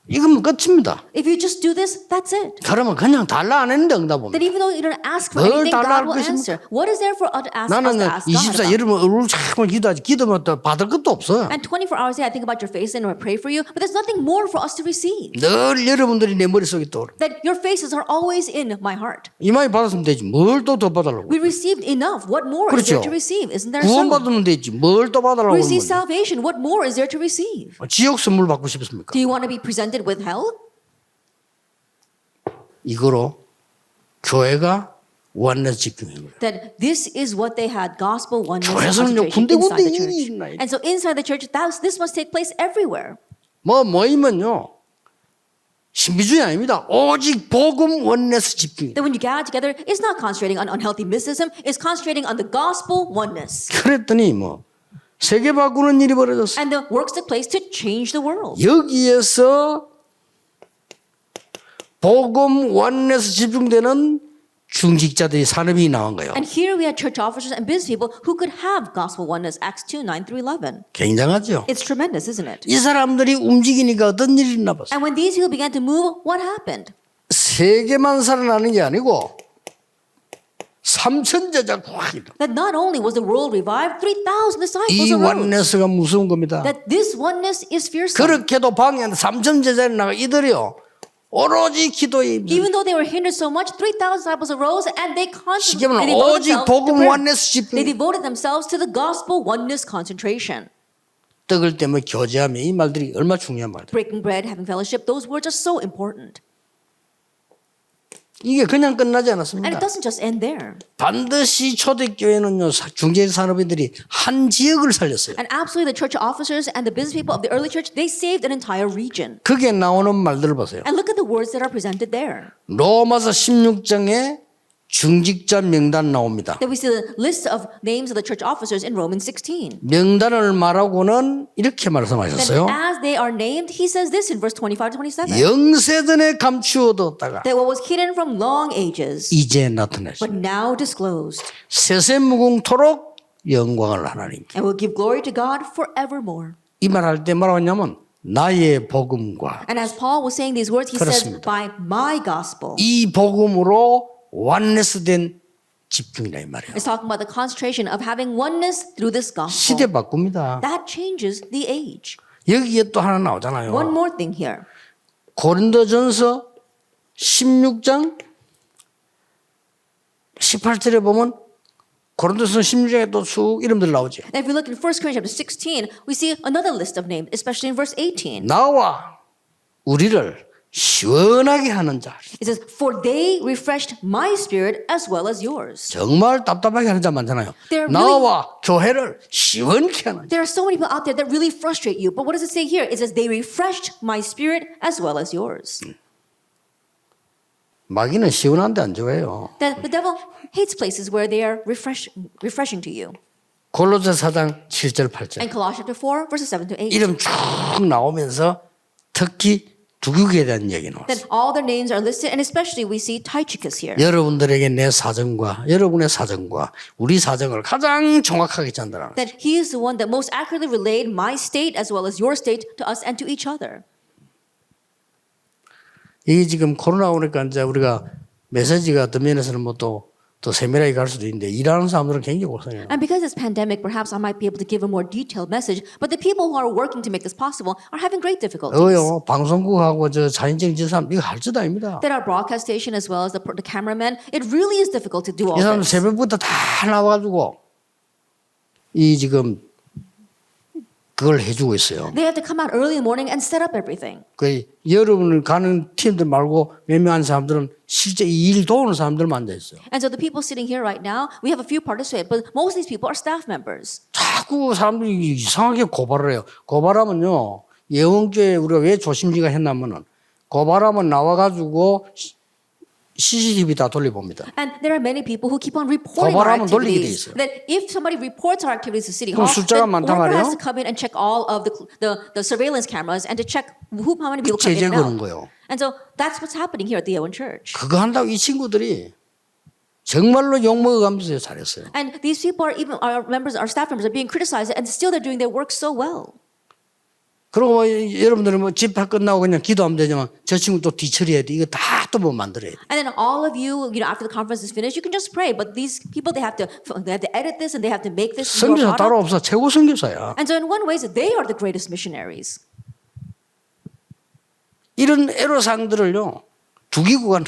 이거면 끝입니다. If you just do this, that's it. 그러면 그냥 달라 안 했는데 응답 That 옵니다. even though you don't ask for 뭘 anything, 달라 할 God will 것입니까? answer. What is there for us to ask 나는 God 24 about? 여러분 얼굴 자꾸 기도하지 기도면 또 받을 것도 없어요. And 24 hours a day, I think about your face and I pray for you, but there's nothing more for us to receive. 늘 여러분들이 내 머릿속에 떠오르. That your faces are always in my heart. 이만히 받았으면 되지 뭘 또 더 받으려고. We received enough. What more is 그렇죠. there to receive? Isn't there so? 구원받으면 되지 뭘 또 받으려고. We receive salvation. What more is there to receive? 지옥 선물 받고 싶습니까? Do you want to be presented with hell? 이거로 교회가 원내스 집중인 거예요. That this is what they had, gospel oneness 교회에서는요, concentration inside the 군데군데 church. 일이 일어나요. And so inside the church, this must take place everywhere. 모이면요 신비주의 아닙니다. 오직 복음 원내스 집중이에요. That when you gather together, it's not concentrating on unhealthy mysticism, it's concentrating on the gospel oneness. 그랬더니 세계 바꾸는 일이 벌어졌어요. And the works took place to change the world. 여기에서 복음 원내스 집중되는 중직자들이 산업이 나온 거예요. And here we had church officers and business people who could have gospel oneness, Acts 2, 9 through 11. 굉장하죠. It's tremendous, isn't it? 이 사람들이 움직이니까 어떤 일이 있나 봤어요. And when these people began to move, what happened? 세계만 살아나는 게 아니고 3천 제자 구하기로. That not only was the world revived, 3,000 disciples 이 arose. 원내스가 무서운 겁니다. That this oneness is fearsome. 그렇게도 방해한 3천 제자를 나가 이들이요 오로지 기도에 Even though they were hindered so much, 3,000 disciples arose and they 쉽게 constantly 말하면 devoted 오직 themselves to 복음 prayer. 원내스 집중. They devoted themselves to the gospel oneness concentration. 떡을 떼며 교제하며 이 말들이 얼마나 중요한 말들. Breaking bread, having fellowship, those words are so important. 이게 그냥 끝나지 And it 않았습니다. doesn't just end there. 반드시 초대교회는요 중재산업인들이 한 지역을 살렸어요. And absolutely the church officers and the business people of the early church, they saved an entire region. 그게 나오는 말들을 보세요. And look at the words that are presented there. 로마서 16장에 중직자 명단 나옵니다. That we see the list of names of the church officers in Romans 16. 명단을 말하고는 이렇게 Then 말씀하셨어요. as they are named, he says this in verse 25 to 27. 영세전에 감추어뒀다가 That what was hidden from long ages, 이제 나타났어요. but now disclosed, 세세무궁토록 영광을 하나님께. and will give glory to God forevermore. 이 말 할 때 뭐라고 했냐면 나의 복음과 And as Paul was saying these words, he says, 그렇습니다. by my gospel. 이 복음으로 완네스된 집중이다 이 말이에요. It's talking about the concentration of having oneness through this gospel. 시대 바꿉니다. That changes the age. 여기에 또 하나 나오잖아요. One more thing here. 고린도전서 16장 18절에 보면 고린도전서 16장에 또 쭉 이름들 나오죠. And if we look in 1 Corinthians chapter 16, we see another list of names, especially in verse 18. 나와 우리를 시원하게 하는 자. It says, for they refreshed my spirit as well as yours. 정말 답답하게 하는 자 많잖아요. They're 나와 교회를 시원케 하는 자. There are so many people out there that really frustrate you. But what does it say here? It says, they refreshed my spirit as well as yours. 마귀는 시원한데 안 좋아해요. That the devil hates places where they are refreshing to you. 골로새 4장 7절 8절. And Colossians chapter 4, verses 7 to 8. 이름 쭉 나오면서 특히 두국에 대한 얘기 나왔어요. Then all their names are listed, and especially we see Tychicus here. 여러분들에게 내 사정과 여러분의 사정과 우리 사정을 가장 정확하게 전달하는. That he is the one that most accurately relayed my state as well as your state to us and to each other. 이게 지금 코로나 오니까 이제 우리가 메시지가 어떤 면에서는 또 세밀하게 갈 수도 있는데 일하는 사람들은 굉장히 고생해요. And because it's pandemic, perhaps I might be able to give a more detailed message. But the people who are working to make this possible are having great difficulties. 방송국하고 저 자연적인 저 사람 이거 할 짓 아닙니다. That our broadcast station as well as the cameraman, it really is difficult to do all 이 사람 this. 새벽부터 다 나와가지고 이 지금 그걸 해주고 있어요. They have to come out early in the morning and set up everything. 그 여러분을 가는 팀들 말고 몇몇한 사람들은 실제 이 일 도우는 사람들만 앉아 있어요. And so the people sitting here right now, we have a few participants, but most of these people are staff members. 자꾸 사람들이 이상하게 고발을 해요. 고발하면요 예원교회 우리가 왜 조심지가 했냐면은 고발하면 나와가지고 CCTV 다 돌려봅니다. And there are many people who keep on reporting our 고발하면 돌리게 돼 activities. 있어요. That if somebody reports our activities to City 그럼 Hall, 숫자가 then 많단 Orca 말이에요? has to come in and check all of the surveillance cameras and to check how many people come in 제재 and 거는 out. 거예요. And so that's what's happening here at the Owen Church. 그거 한다고 이 친구들이 정말로 욕먹어가면서 잘했어요. And these people are even our staff members are being criticized, and still they're doing their work so well. 그리고 뭐 여러분들은 뭐 집회 끝나고 그냥 기도하면 되지만 저 친구 또 뒤처리해야 돼. 이거 다 또 뭐 만들어야 돼. And then all of you, after the conference is finished, you can just pray. But these people, they have to edit this and they have to make this into a 선교사 따로 product. 없어. 최고 선교사야. And so in one way, they are the greatest missionaries. 이런 애로사항들을요. 두 기구가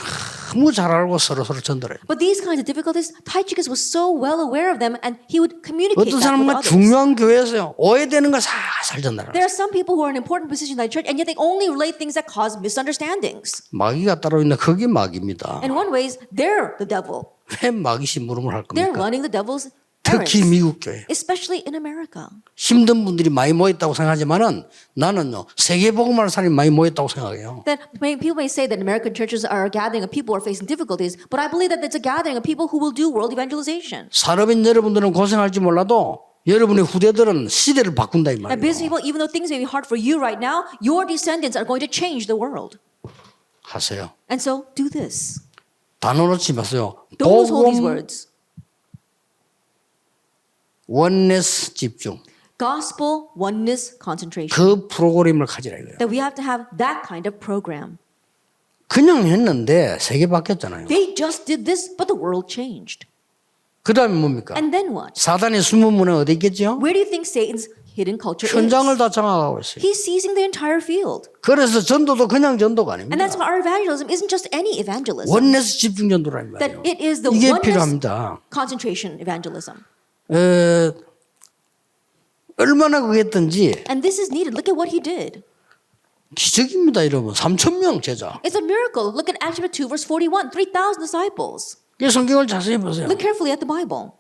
너무 잘 알고 서로 전달해요. But these kinds of difficulties, Tychicus was so well aware of them, and he would communicate 어떤 that with 사람은 others. 중요한 교회에서요. 오해되는 거 살살 전달해요. There are some people who are in important positions in the church, and yet they only relate things that cause misunderstandings. 마귀가 따로 있는데 그게 마귀입니다. In one ways, they're the devil. 왜 마귀 심부름을 할 They're 겁니까? running the devil's 특히 errands, 미국 교회. especially in America. 힘든 분들이 많이 모였다고 생각하지만은 나는요. 세계복음화를 사람이 많이 모였다고 생각해요. That people may say that American churches are a gathering of people who are facing difficulties, but I believe that it's a gathering of people who will do world evangelization. 산업인 여러분들은 고생할지 몰라도 여러분의 후대들은 시대를 바꾼다 이 And business 말이에요. people, even though things may be hard for you right now, your descendants are going to change the world. 하세요. And so do this. 단어 놓지 마세요. Don't lose hold these 복음 words. 원네스 집중. Gospel oneness concentration. 그 프로그램을 가지라 이거예요. That we have to have that kind of program. 그냥 했는데 세계 바뀌었잖아요. They just did this, but the world changed. 그 다음에 뭡니까? And then what? 사단의 숨은 문은 어디 있겠죠? Where do you think Satan's hidden culture 현장을 is? 다 장악하고 있어요. He's seizing the entire field. 그래서 전도도 그냥 전도가 아닙니다. And that's why our evangelism isn't just any evangelism. 원네스 집중 전도라는 That 말이에요. it is the 이게 oneness 필요합니다. concentration evangelism. 얼마나 그게 했던지 And this is needed. Look at what he did. 기적입니다, 여러분. 3,000명 제자. It's a miracle. Look at Acts chapter 2, verse 41. 3,000 disciples. 이 성경을 자세히 보세요. Look carefully at the Bible.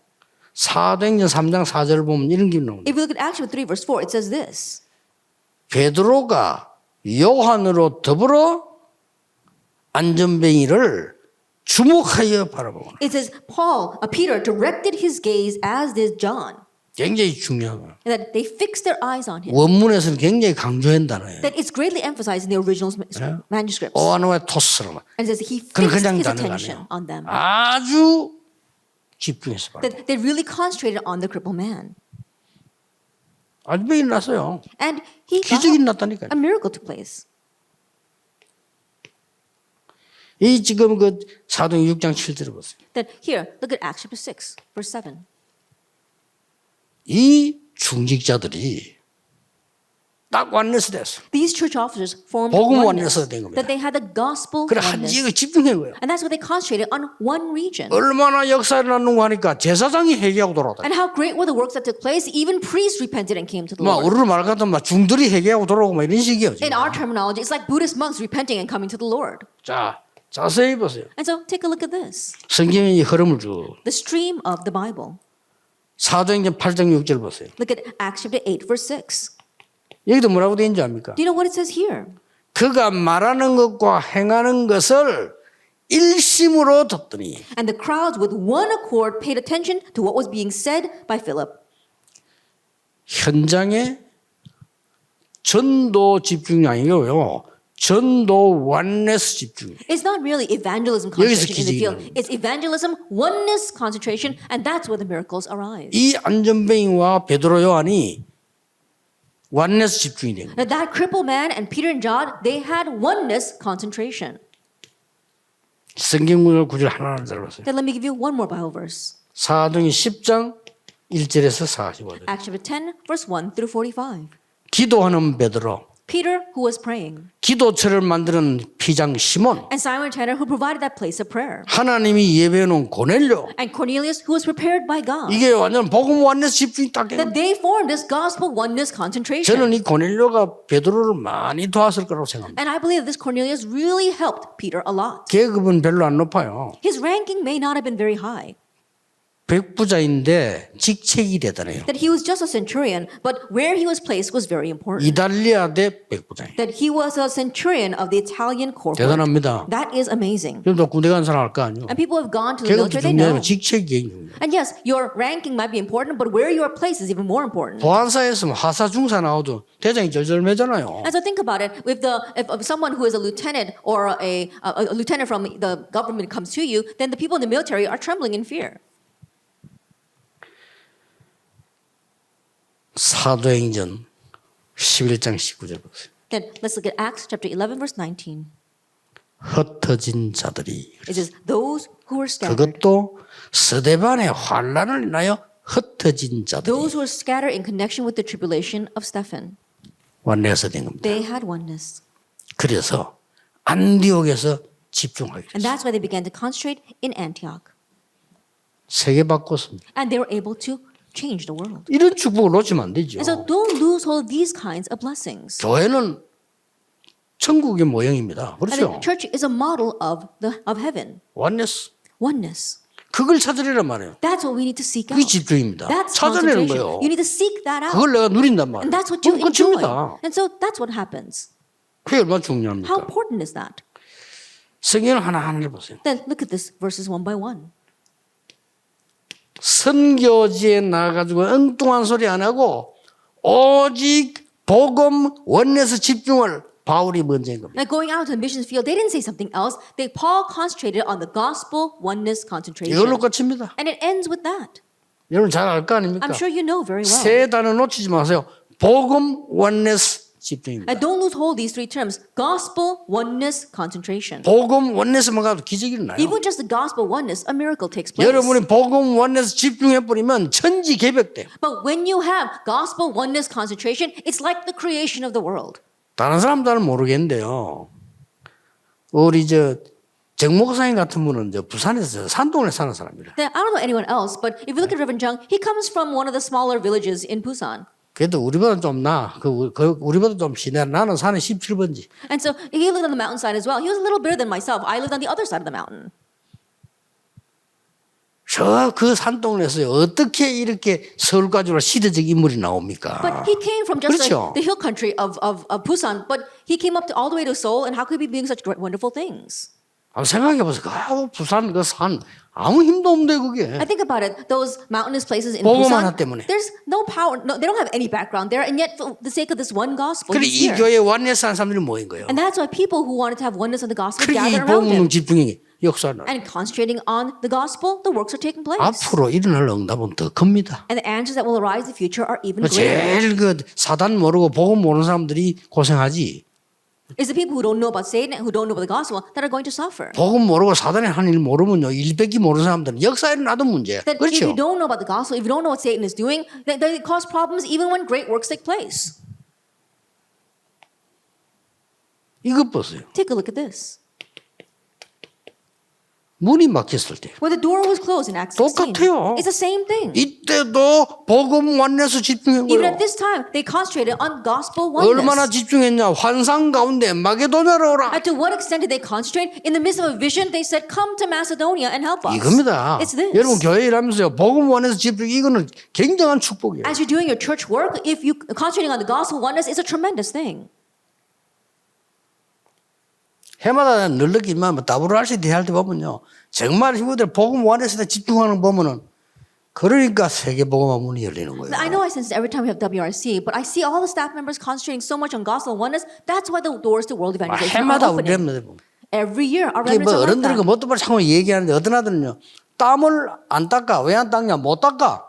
사도행전 3장 4절을 보면 이런 게 나옵니다. If you look at Acts chapter 3, verse 4, it says this. 베드로가 요한으로 더불어 안전뱅이를 주목하여 바라보고 It says, Peter directed his gaze as did John. 굉장히 중요한 거예요. And that they fixed their eyes on him. 원문에서는 굉장히 강조한 단어예요. That it's greatly emphasized in the original manuscripts. 오아노의 토스로 And it says he 그건 fixed 그냥 his 단어가 attention 아니에요. on them. 아주 집중해서 봐요. That they really concentrated on the crippled man. 안전뱅이 났어요. And he got 기적이 up. 났다니까요. A miracle took place. 이 지금 그 사도행 6장 7절을 보세요. That here, look at Acts chapter 6, verse 7. 이 중직자들이 딱 완내서 됐어. These church officers formed 복음 oneness. 완내서 된 겁니다. That they had the gospel 그래 한 oneness. 지역에 집중한 거예요. And that's what they concentrated on one region. 얼마나 역사를 나누고 하니까 제사장이 회개하고 돌아오다. And how great were the works that took place. Even priests repented and came to the 막 Lord. 우리로 말 같으면 막 중들이 회개하고 돌아오고 막 이런 식이에요. 지금. In our terminology, it's like Buddhist monks repenting and coming to the Lord. 자, 자세히 보세요. And so take a look at this. 성경의 이 흐름을 쭉. The stream of the Bible. 사도행전 8장 6절 보세요. Look at Acts chapter 8, verse 6. 여기도 뭐라고 되어 있는지 압니까? Do you know what it says here? 그가 말하는 것과 행하는 것을 일심으로 듣더니 And the crowds with one accord paid attention to what was being said by Philip. 현장에 전도 집중이 아니고요. 전도 완내스 집중. It's not really evangelism 여기서 concentration in the 기적이 field. 나옵니다. It's evangelism, oneness concentration, and that's where the miracles arise. 이 안전뱅이와 베드로 요한이 완내스 집중이 된 거예요. Now that crippled man and Peter and John, they had oneness concentration. 성경 구절 하나하나 들어보세요. Then let me give you one more Bible verse. 사도행 10장 1절에서 45절. Acts chapter 10, verse 1 through 45. 기도하는 베드로, Peter, who was praying, 기도처를 만드는 피장 시몬, and Simon Tanner, who provided that place of prayer, 하나님이 예배해 놓은 고넬료. and Cornelius, who was prepared by God. 이게 완전 복음 완내스 집중이 딱 That 돼요. they formed this gospel oneness concentration. 저는 이 고넬료가 베드로를 많이 도왔을 거라고 생각합니다. And I believe that this Cornelius really helped Peter a lot. 계급은 별로 안 높아요. His ranking may not have been very high. 백부자인데 직책이 대단해요. That he was just a centurion, but where he was placed was very important. 이탈리아 대 백부장이에요. That he was a centurion of the Italian court. 대단합니다. That is amazing. 그럼 또 군대 간 사람 알 거 아니에요. And people who have gone to the 계급도 military, they know. 중요하면 직책이 중요해요. And yes, your ranking might be important, but where you are placed is even more important. 보안사에서 하사 중사 나와도 대장이 절절매잖아요. And so think about it. If someone who is a lieutenant or a lieutenant from the government comes to you, then the people in the military are trembling in fear. 사도행전 11장 19절 보세요. Then let's look at Acts chapter 11, verse 19. 흩어진 자들이. It says, those who were scattered. 그것도 스데반의 환란을 인하여 흩어진 자들이. Those who were scattered in connection with the tribulation of Stephen. 완내에서 된 겁니다. They had oneness. 그래서 안디옥에서 집중하게 And 됐어요. that's why they began to concentrate in Antioch. 세계 바꿨습니다. And they were able to change the world. 이런 축복을 놓치면 안 되죠. And so don't lose hold of these kinds of blessings. 교회는 천국의 모형입니다. And the 그렇죠? church is a model of heaven. 완내스. Oneness. 그걸 찾으려란 말이에요. That's what we need to seek 그게 out. 집중입니다. That's 찾아내는 concentration. 거예요. You need to seek that out. 그걸 내가 누린단 말이에요. And that's what you 그럼 enjoy. 끝입니다. And so that's what happens. 그게 얼마나 How 중요합니까? important is that? 성경을 하나하나 보세요. Then look at this verses one by one. 선교지에 나가가지고 엉뚱한 소리 안 하고 오직 복음 원내에서 집중을 바울이 먼저 한 겁니다. Now going out to the missions field, they didn't say something else. Paul concentrated on the gospel oneness concentration. 이걸로 끝입니다. And it ends with that. 여러분 잘 알 거 아닙니까? I'm sure you know very well. 세 단어 놓치지 마세요. 복음 원내스 집중입니다. And don't lose hold of these three terms. Gospel oneness concentration. 복음 원내스만 가도 기적이 일어나요. Even just the gospel oneness, a miracle takes place. 여러분이 복음 원내스 집중해버리면 천지개벽돼. But when you have gospel oneness concentration, it's like the creation of the world. 다른 사람들은 모르겠는데요. 우리 정 목사님 같은 분은 부산에서 산동네 사는 사람이라. Then, I don't know anyone else, but if you look at Reverend Jung, he comes from one of the smaller villages in Busan. 그래도 우리보다 좀 나. 우리보다 좀 시내. 나는 산에 17번지. And so he lived on the mountainside as well. He was a little bigger than myself. I lived on the other side of the mountain. 그 산동네에서 어떻게 이렇게 서울까지로 시대적 인물이 나옵니까? But he came from just 그렇죠. the hill country of Busan, but he came up to all the way to Seoul, and how could he be doing such great, wonderful things? 한번 생각해보세요. 부산 그 산 아무 힘도 없는데 그게. I think about it. Those mountainous places in 복음 Busan, 하나 때문에. there's no power. No, they don't have any background there, and yet for the sake of this one gospel, 그래 he's 이 here. 교회에 완내스 하는 사람들이 모인 거예요. And that's why people who wanted to have oneness of the gospel 그래 이 gathered around 복음 him. 집중이 역사는 And concentrating on the gospel, the works are taking place. 앞으로 일어날 응답은 더 큽니다. And the answers that will arise in the future are even greater. 제일 사단 모르고 복음 모르는 사람들이 고생하지. It's the people who don't know about Satan and who don't know about the gospel that are going to suffer. 복음 모르고 사단의 한 일 모르면요 일백기 모르는 사람들은 역사에 일어나도 문제. That if 그렇죠? you don't know about the gospel, if you don't know what Satan is doing, they cause problems even when great works take place. 이것 보세요. Take a look at this. 문이 막혔을 때 When the door was closed in Acts 16, 똑같아요. it's the same thing. 이때도 복음 완내서 집중한 Even 거예요. at this time, they concentrated on gospel oneness. 얼마나 집중했냐? 환상 가운데 마게도냐로 오라. And to what extent did they concentrate? In the midst of a vision, they said, "Come to Macedonia and help us." 이겁니다. It's this. 여러분 교회 일하면서요 복음 완내서 집중 이거는 굉장한 축복이에요. As you're doing your church work, if you concentrating on the gospel oneness, it's a tremendous thing. 해마다 늘 느끼지만 WRC 대할 때 보면요 정말 친구들 복음 완내서 집중하는 거 보면은 그러니까 세계복음화 문이 열리는 거예요. I know I sense it every time we have WRC, but I see all the staff members concentrating so much on gospel oneness. That's why the doors to World Evangelization are 해마다 우리 opening. 렘너들 보면 Every year, our 이게 remnants 뭐 are like 어른들은 그 that. 뭣도 말 자꾸 얘기하는데 어떤 아들은요 땀을 안 닦아. 왜 안 닦냐? 못 닦아.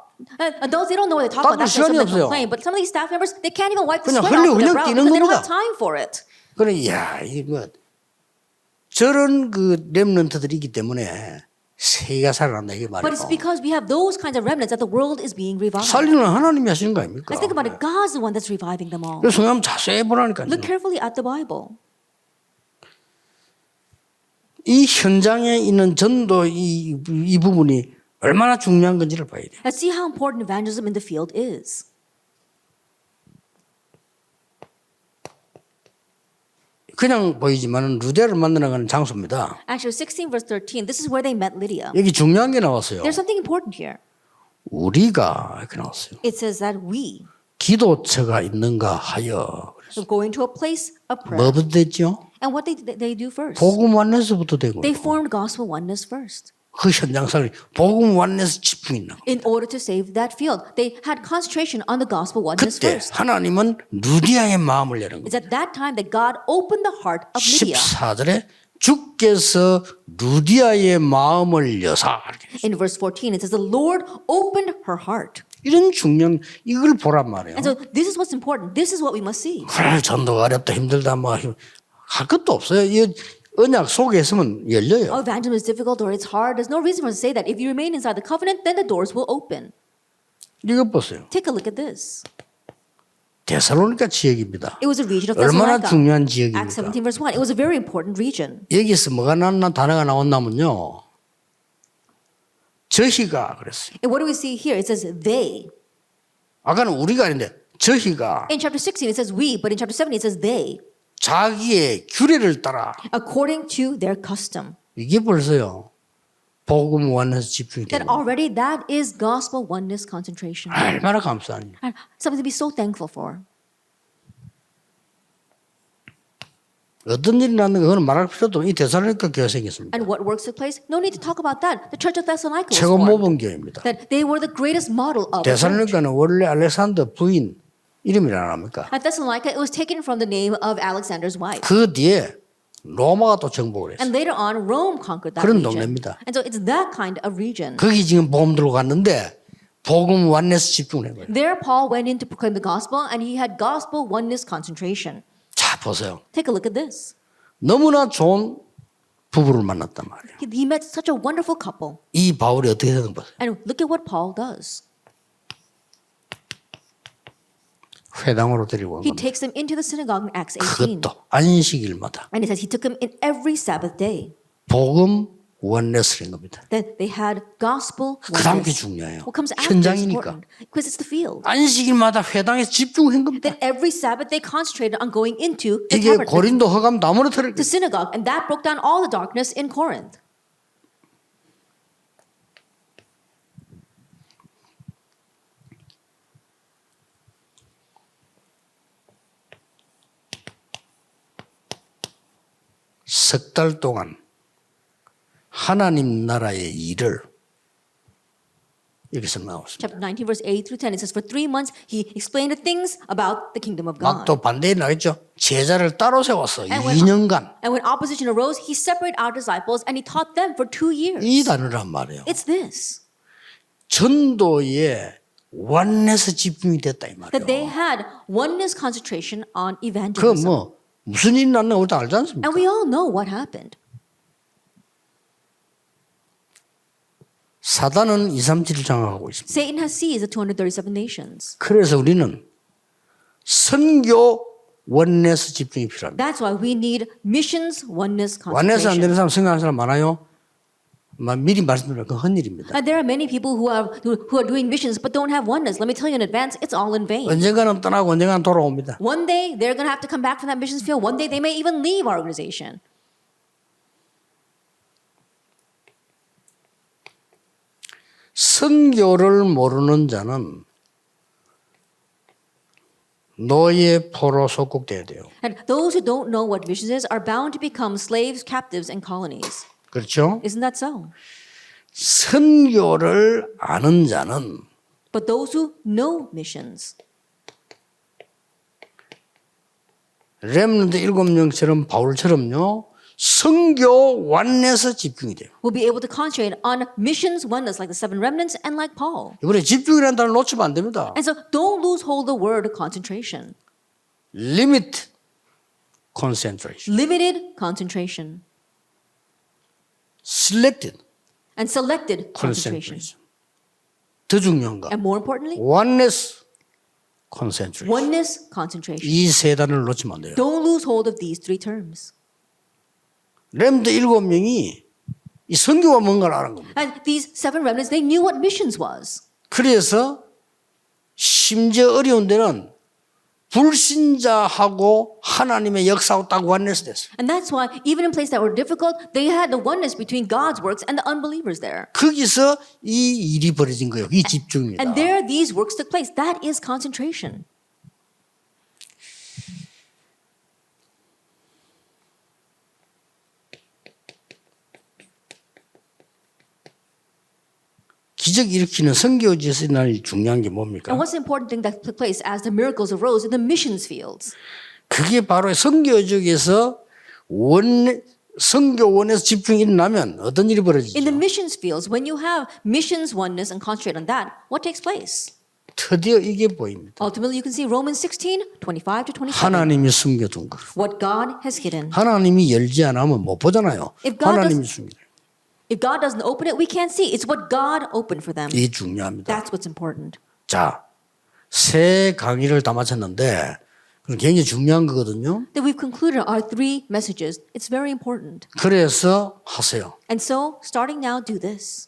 Adults, they don't know what they talk about. 닦을 That's why 시간이 some 없어요. of them complain. But some of these staff members, they can't even wipe the 그냥 sweat 흘리고 off their 그냥 brow 뛰는 because they don't 겁니다. have time for it. 그래, 야, 이 뭐 저런 그 렘넌트들이 있기 때문에 세계가 살아난다 이게 But it's 말이에요. because we have those kinds of remnants that the world is being revived. 살리는 하나님이 하시는 거 아닙니까? Let's think about it. God's the one that's reviving them all. 그래서 성경 자세히 보라니까요. Look carefully at the Bible. 이 현장에 있는 전도 이 부분이 얼마나 중요한 건지를 봐야 돼요. Let's see how important evangelism in the field is. 그냥 보이지만 루데를 만나는 장소입니다. Actually, 16 verse 13, this is where they met Lydia. 여기 중요한 게 나왔어요. There's something important here. 우리가 이렇게 나왔어요. It says that we 기도처가 있는가 하여. will go into a place of prayer. 뭐부터 됐죠? And what they do first? 복음 완내서부터 되고 They formed gospel oneness first. 그 현장상을 복음 완내서 집중했나. In order to save that field, they had concentration on the gospel oneness 그때 first. 하나님은 루디아의 마음을 여는 It's 거예요. at that time that God opened the heart of Lydia. 14절에 주께서 루디아의 마음을 여사. In verse 14, it says, the Lord opened her heart. 이런 중요한 이걸 보란 말이에요. And so this is what's important. This is what we must see. 그래 전도가 어렵다 힘들다 뭐 할 것도 없어요. 이 언약 속에 있으면 열려요. Oh, evangelism is difficult or it's hard. There's no reason for us to say that. If you remain inside the covenant, then the doors will open. 이거 보세요. Take a look at this. 데살로니가 지역입니다. It was a region of 얼마나 Thessalonica. 중요한 Acts 지역입니까? 17 verse 1. It was a very important region. 여기서 뭐가 단어가 나온다면요. 저희가 그랬어요. And what do we see here? It says they. 아까는 우리가 아닌데 저희가 In chapter 16 it says we, but in chapter 17 it says they. 자기의 규례를 따라 According to their custom. 이게 벌써요. 복음 원에서 집중이 That 되는 already that is gospel oneness concentration. 얼마나 감사하니. And something to be so thankful for. 어떤 일이 났는가 그건 말할 필요도 없고 이 데살로니가 교회가 생겼습니다. And what works took place? No need to talk about that. The church of Thessalonica was 최고 formed. 모범 교회입니다. That they were the greatest model of the church. 데살로니가는 원래 알렉산더 부인 이름이 나옵니까? At Thessalonica, it was taken from the name of Alexander's wife. 그 뒤에 로마가 또 정복을 했어요. And later on, Rome conquered that 그런 region. 동네입니다. And so it's that kind of region. 거기 지금 복음 들고 갔는데 복음 원에서 집중을 한 거예요. There, Paul went in to proclaim the gospel, and he had gospel oneness concentration. 자 보세요. Take a look at this. 너무나 좋은 부부를 만났단 말이에요. He met such a wonderful couple. 이 바울이 어떻게 되는 거예요? And look at what Paul does. 회당으로 데리고 온 He 겁니다. takes them into the synagogue in Acts 18. 그것도 안식일마다 And it says he took them in every Sabbath day. 복음 원내스인 겁니다. That they had gospel 그 다음 게 oneness. 중요해요. What comes after is 현장이니까. important. Because it's the field. 안식일마다 회당에 집중한 겁니다. That every Sabbath they concentrated on going into the 이게 tabernacle, 고린도 허감 다 무너뜨릴 the 거예요. synagogue. And that broke down all the darkness in Corinth. 석 달 동안 하나님 나라의 일을 여기서 나왔습니다. Chapter 19, verse 8 through 10, it says, for 3 months he explained the things about the kingdom of 막 God. 또 반대에 나겠죠. 제자를 따로 세웠어. And when- 2년간. And when opposition arose, he separated our disciples and he taught them for 2 years. 이 단어란 말이에요. It's this, 전도에 원내서 집중이 됐다 이 that they 말이에요. had oneness concentration on 그 evangelism. 뭐 무슨 일이 났나 우리 다 알지 않습니까? And we all know what happened. 사단은 237을 장악하고 있습니다. Satan has seized the 237 nations. 그래서 우리는 선교 원내서 집중이 필요합니다. That's why we need missions oneness 원내서 안 되는 concentration. 사람 생각하는 사람 많아요. 미리 말씀드리면 그건 헛일입니다. And there are many people who are doing missions but don't have oneness. Let me tell you in advance, it's all in vain. 언젠가는 떠나고 언젠가는 돌아옵니다. One day they're going to have to come back from that missions field. One day they may even leave our organization. 선교를 모르는 자는 노예 포로 속국돼야 돼요. And those who don't know what missions is are bound to become slaves, captives, and colonies. 그렇죠? Isn't that so? 선교를 아는 자는 But those who know missions, 렘넌트 7명처럼 바울처럼요. 선교 완내서 집중이 돼요. will be able to concentrate on missions oneness like the 7 remnants and like Paul. 이번에 집중이라는 단어를 놓치면 안 됩니다. And so don't lose hold of the word concentration. Limit concentration. Limited concentration Selected and selected concentration. concentration. 더 중요한 거. And more importantly, Oneness concentration. oneness concentration. 이 세 단어를 놓치면 안 돼요. Don't lose hold of these 3 terms. 렘드 7명이 이 선교가 뭔가를 아는 겁니다. And these 7 remnants, they knew what missions was. 그래서 심지어 어려운 데는 불신자하고 하나님의 역사하고 딱 원내서 됐어요. And that's why even in places that were difficult, they had the oneness between God's works and the unbelievers there. 거기서 이 일이 벌어진 거예요. 이 집중입니다. And there these works took place. That is concentration. 기적 일으키는 선교지에서 날 중요한 게 뭡니까? And what's the important thing that took place as the miracles arose in the missions fields? 그게 바로 선교적에서 선교원에서 집중이 일어나면 어떤 일이 벌어지죠? In the missions fields, when you have missions oneness and concentrate on that, what takes place? 드디어 이게 보입니다. Ultimately, you can see Romans 16:25-27. 하나님이 숨겨둔 것. What God has hidden. 하나님이 열지 않으면 못 보잖아요. If God 하나님이 숨겨. If God doesn't open it, we can't see. It's what God opened for them. 이게 중요합니다. That's what's important. 자, 세 강의를 다 마쳤는데 그건 굉장히 중요한 거거든요. That we've concluded our 3 messages. It's very important. 그래서 하세요. And so, starting now, do this.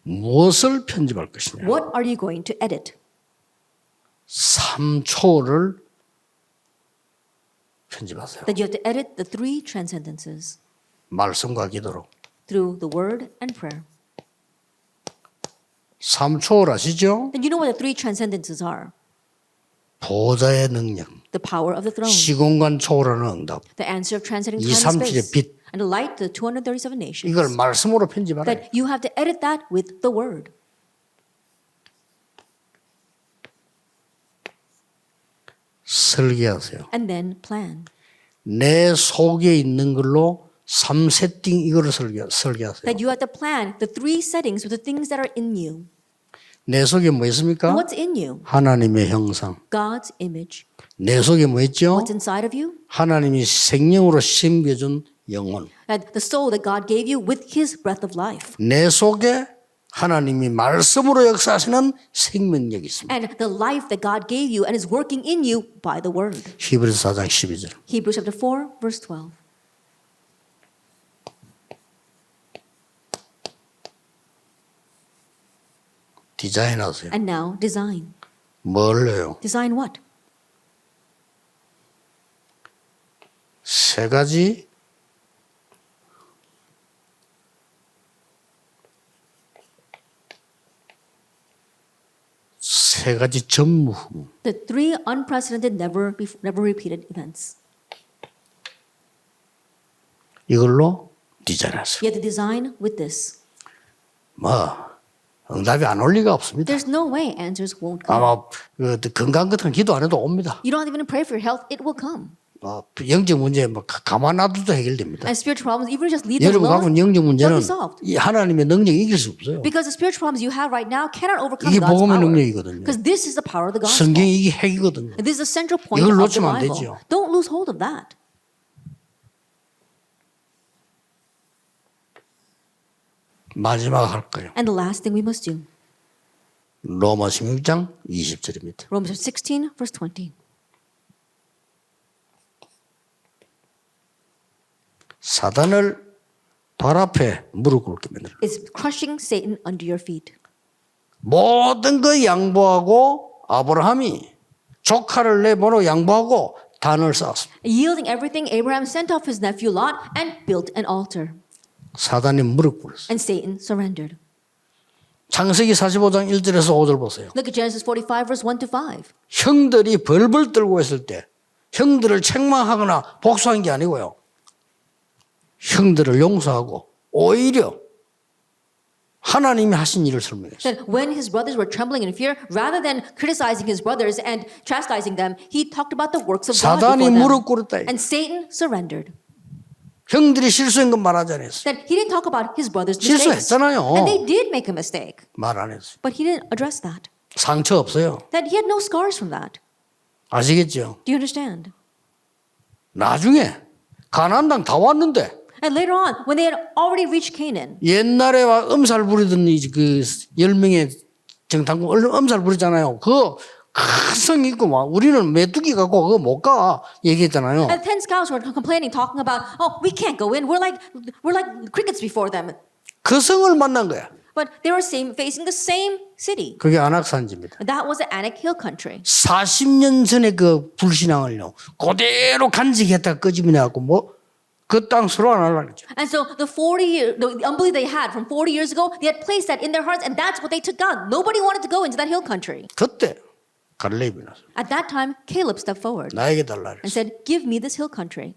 무엇을 편집할 것이냐. What are you going to edit? 3초를 편집하세요. That you have to edit the 3 transcendences 말씀과 기도로. through the word and prayer. 3초를 아시죠? Then you know what the 3 transcendences are. 보좌의 능력, The power of the throne, 시공간 초월하는 응답, the answer of transcending time and 237의 space, 빛. and the light to the 237 nations. 이걸 말씀으로 편집하라. That you have to edit that with the word. 설계하세요. And then plan. 내 속에 있는 걸로 3세팅 이거를 설계하세요. That you have to plan the 3 settings with the things that are in you. 내 속에 뭐 있습니까? And what's in you? 하나님의 형상. God's image. 내 속에 뭐 있죠? What's inside of you? 하나님이 생명으로 심겨준 영혼. That the soul that God gave you with His breath of life. 내 속에 하나님이 말씀으로 역사하시는 생명력이 있습니다. And the life that God gave you and is working in you by the word. 히브리서 4장 12절. Hebrews chapter 4, verse 12. 디자인하세요. And now design. 뭘 해요? Design what? 세 가지 전무후. The 3 unprecedented, never repeated events. 이걸로 디자인하세요. You have to design with this. 응답이 안 올 리가 없습니다. There's no way answers won't come. 아마 건강 같은 기도 안 해도 옵니다. You don't even pray for your health, it will come. 영적 문제 가만 놔둬도 해결됩니다. And spiritual problems, even just leave them 여러분 갖고 alone, 있는 영적 문제는 they'll be solved. 이 하나님의 능력이 이길 수 없어요. Because the spiritual problems you have right now cannot overcome 이게 God's 복음의 power. 능력이거든요. Because this is the power of the gospel. 성경이 이게 핵이거든요. And this is the central point 이걸 of the 놓치면 안 Bible. 되죠. Don't lose hold of that. 마지막 할 거예요. And the last thing we must do. 로마 16장 20절입니다. Romans 16, verse 20. 사단을 발 앞에 무릎 꿇게 만들어. It's crushing Satan under your feet. 모든 거 양보하고 아브라함이 조카를 내보내 양보하고 단을 쌓았습니다. Yielding everything, Abraham sent off his nephew Lot and built an altar. 사단이 무릎 꿇었어요. And Satan surrendered. 창세기 45장 1절에서 5절 보세요. Look at Genesis 45, verse 1 to 5. 형들이 벌벌 떨고 있을 때 형들을 책망하거나 복수한 게 아니고요. 형들을 용서하고 오히려 하나님이 하신 일을 설명했어요. That when his brothers were trembling in fear, rather than criticizing his brothers and chastising them, he talked about the works of God 사단이 before 무릎 them. 꿇었다. And Satan surrendered. 형들이 실수한 건 말 하지 않았어요. That he didn't talk about his brothers' mistakes. 실수했잖아요. And they did make a mistake. 말 안 했어요. But he didn't address that. 상처 없어요. That he had no scars from that. 아시겠죠? Do you understand? 나중에 가나안 땅 다 왔는데 And later on, when they had already reached Canaan, 옛날에 음살 부리던 그 10명의 정탐꾼 음살 부리잖아요. 그거 큰 성이 있고 막 우리는 메뚜기 갖고 그거 못 가 얘기했잖아요. and 10 scouts were complaining, talking about, oh, we can't go in. We're like crickets before them. 그 성을 만난 거야. But they were facing the same city. 그게 안악산지입니다. That was the Anak Hill country. 40년 전에 그 불신앙을요. 그대로 간직했다가 끄집어내갖고 뭐 그 땅 서로 안 하려고 그랬죠. And so the unbelief they had from 40 years ago, they had placed that in their hearts, and that's what they took down. Nobody wanted to go into that hill country. 그때 갈렙이 나서 At that time, Caleb stepped forward 나에게 달라 and 그랬어. said, give me this hill country.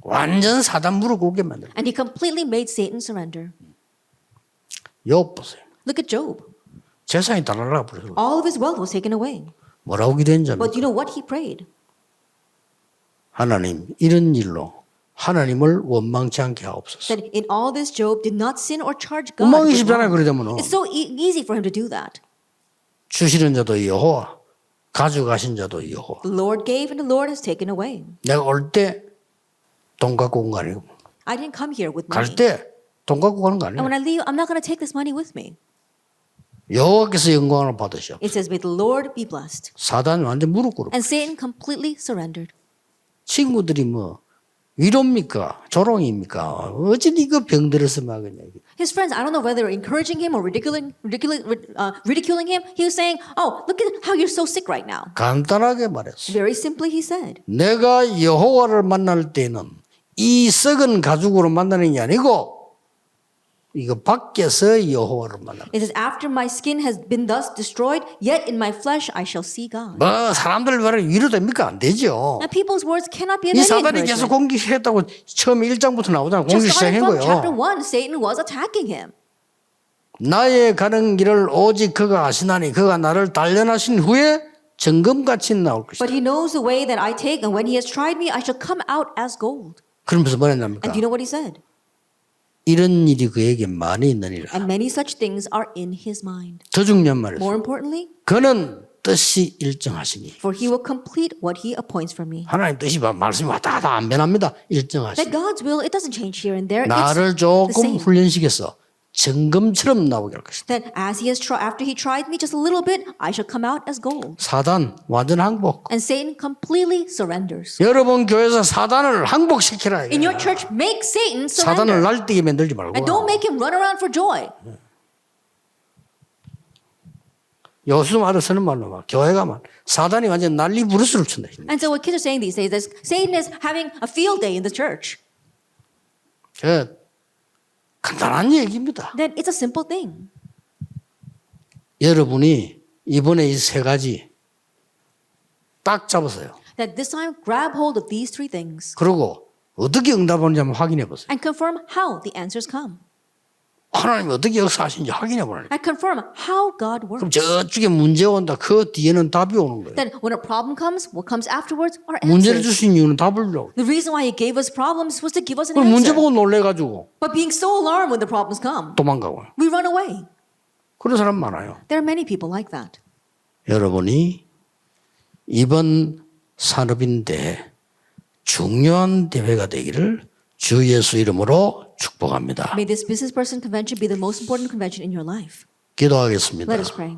완전 사단 무릎 꿇게 만들어. And he completely made Satan surrender. 욥 보세요. Look at Job. 재산이 달라라 버렸어. All of his wealth was taken away. 뭐라고 기도했는지 But 압니까? you know what he prayed? 하나님 이런 일로 하나님을 원망치 않게 하옵소서. That in all this Job did not sin or charge God. 원망이 with 쉽잖아요. wrong. 그러다 보면 It's so easy for him to do that. 주시는 자도 여호와, 가져가신 자도 여호와. The Lord gave and the Lord has taken away. 내가 올 때 돈 갖고 온 거 아니고 I didn't come here with 갈 money. 때 돈 갖고 가는 거 And 아니에요. when I leave, I'm not going to take this money with me. 여호와께서 영광을 받으시오. It says, may the Lord be blessed. 사단이 완전 무릎 꿇어. And Satan completely surrendered. 친구들이 뭐 위로입니까? 조롱입니까? 어찌 이거 병들어서 막으냐. His friends, I don't know whether they were encouraging him or ridiculing him. He was saying, oh, look at how you're so sick right now. 간단하게 말했어. Very simply, he said, 내가 여호와를 만날 때는 이 썩은 가죽으로 만나는 게 아니고 이거 밖에서 여호와를 만나. it says, after my skin has been thus destroyed, yet in my flesh I shall see God. 뭐 사람들 말에 위로됩니까? 안 되죠. Now, people's words cannot be of 이 any 사단이 계속 encouragement. 공격했다고 처음에 1장부터 나오잖아. 공격 Just starting 시작한 from chapter 거예요. 1, Satan was attacking him. 나의 가는 길을 오직 그가 아시나니 그가 나를 단련하신 후에 정금같이 나올 것이다. But he knows the way that I take, and when he has tried me, I shall come out as gold. 그러면서 뭐라 했습니까? And do you know what he said? 이런 일이 그에게 많이 있느니라. And many such things are in his mind. 더 중요한 말이죠. More importantly, 그는 뜻이 일정하시니. for he will complete what he appoints for me. 하나님 뜻이 말씀이 왔다 갔다 안 변합니다. 일정하시니. That God's will, it doesn't change here and there. 나를 It's the 조금 same. 훈련시켜서 정금처럼 나오게 할 것이다. That as he has after he tried me just a little bit, I shall come out as gold. 사단 완전 항복. And Satan completely surrenders. 여러분 교회에서 사단을 항복시키라. In your church, make Satan 사단을 surrender. 날뛰게 만들지 말고. And don't make him run around for joy. 요즘 말을 쓰는 말로 막 교회가 막 사단이 완전 난리 부르스를 춘다. And so what kids are saying these days is Satan is having a field day in the church. 간단한 얘기입니다. Then it's a simple thing. 여러분이 이번에 이 세 가지 딱 잡으세요. That this time grab hold of these three things 그리고 어떻게 응답하는지 한번 확인해 보세요. and confirm how the answers come. 하나님이 어떻게 역사하시는지 확인해 보라니까. And confirm how God 그럼 works. 저쪽에 문제 온다. 그 뒤에는 답이 오는 거예요. Then when a problem comes, what comes afterwards are 문제를 answers. 주신 이유는 답을 주려고. The reason why he gave us problems was to give us an 그럼 문제 answer. 보고 놀래가지고 But being so alarmed when the problems come, 도망가고. we run away. 그런 사람 많아요. There are many people like that. 여러분이 이번 산업인대 중요한 대회가 되기를 주 예수 이름으로 축복합니다. May this business person convention be the most important convention in your life. 기도하겠습니다. Let us pray.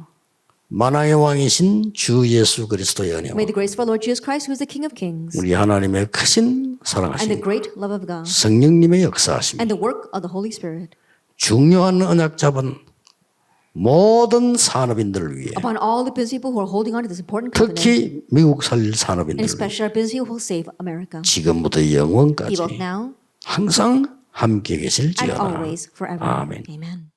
만왕의 왕이신 주 예수 그리스도의 은혜와 May the grace of our Lord Jesus Christ, who is the King of Kings, 우리 하나님의 크신 and the 사랑하심 great love of God, 성령님의 역사하심 and the work of the Holy Spirit, 중요한 언약 잡은 모든 산업인들을 위해 upon all the business people who are holding on to this important covenant, 특히 미국 살릴 and 산업인들을 위해 especially our business people who will save America, 지금부터 be 영원까지 both now 항상 함께 and 계실지어다. always forever. 아멘. Amen.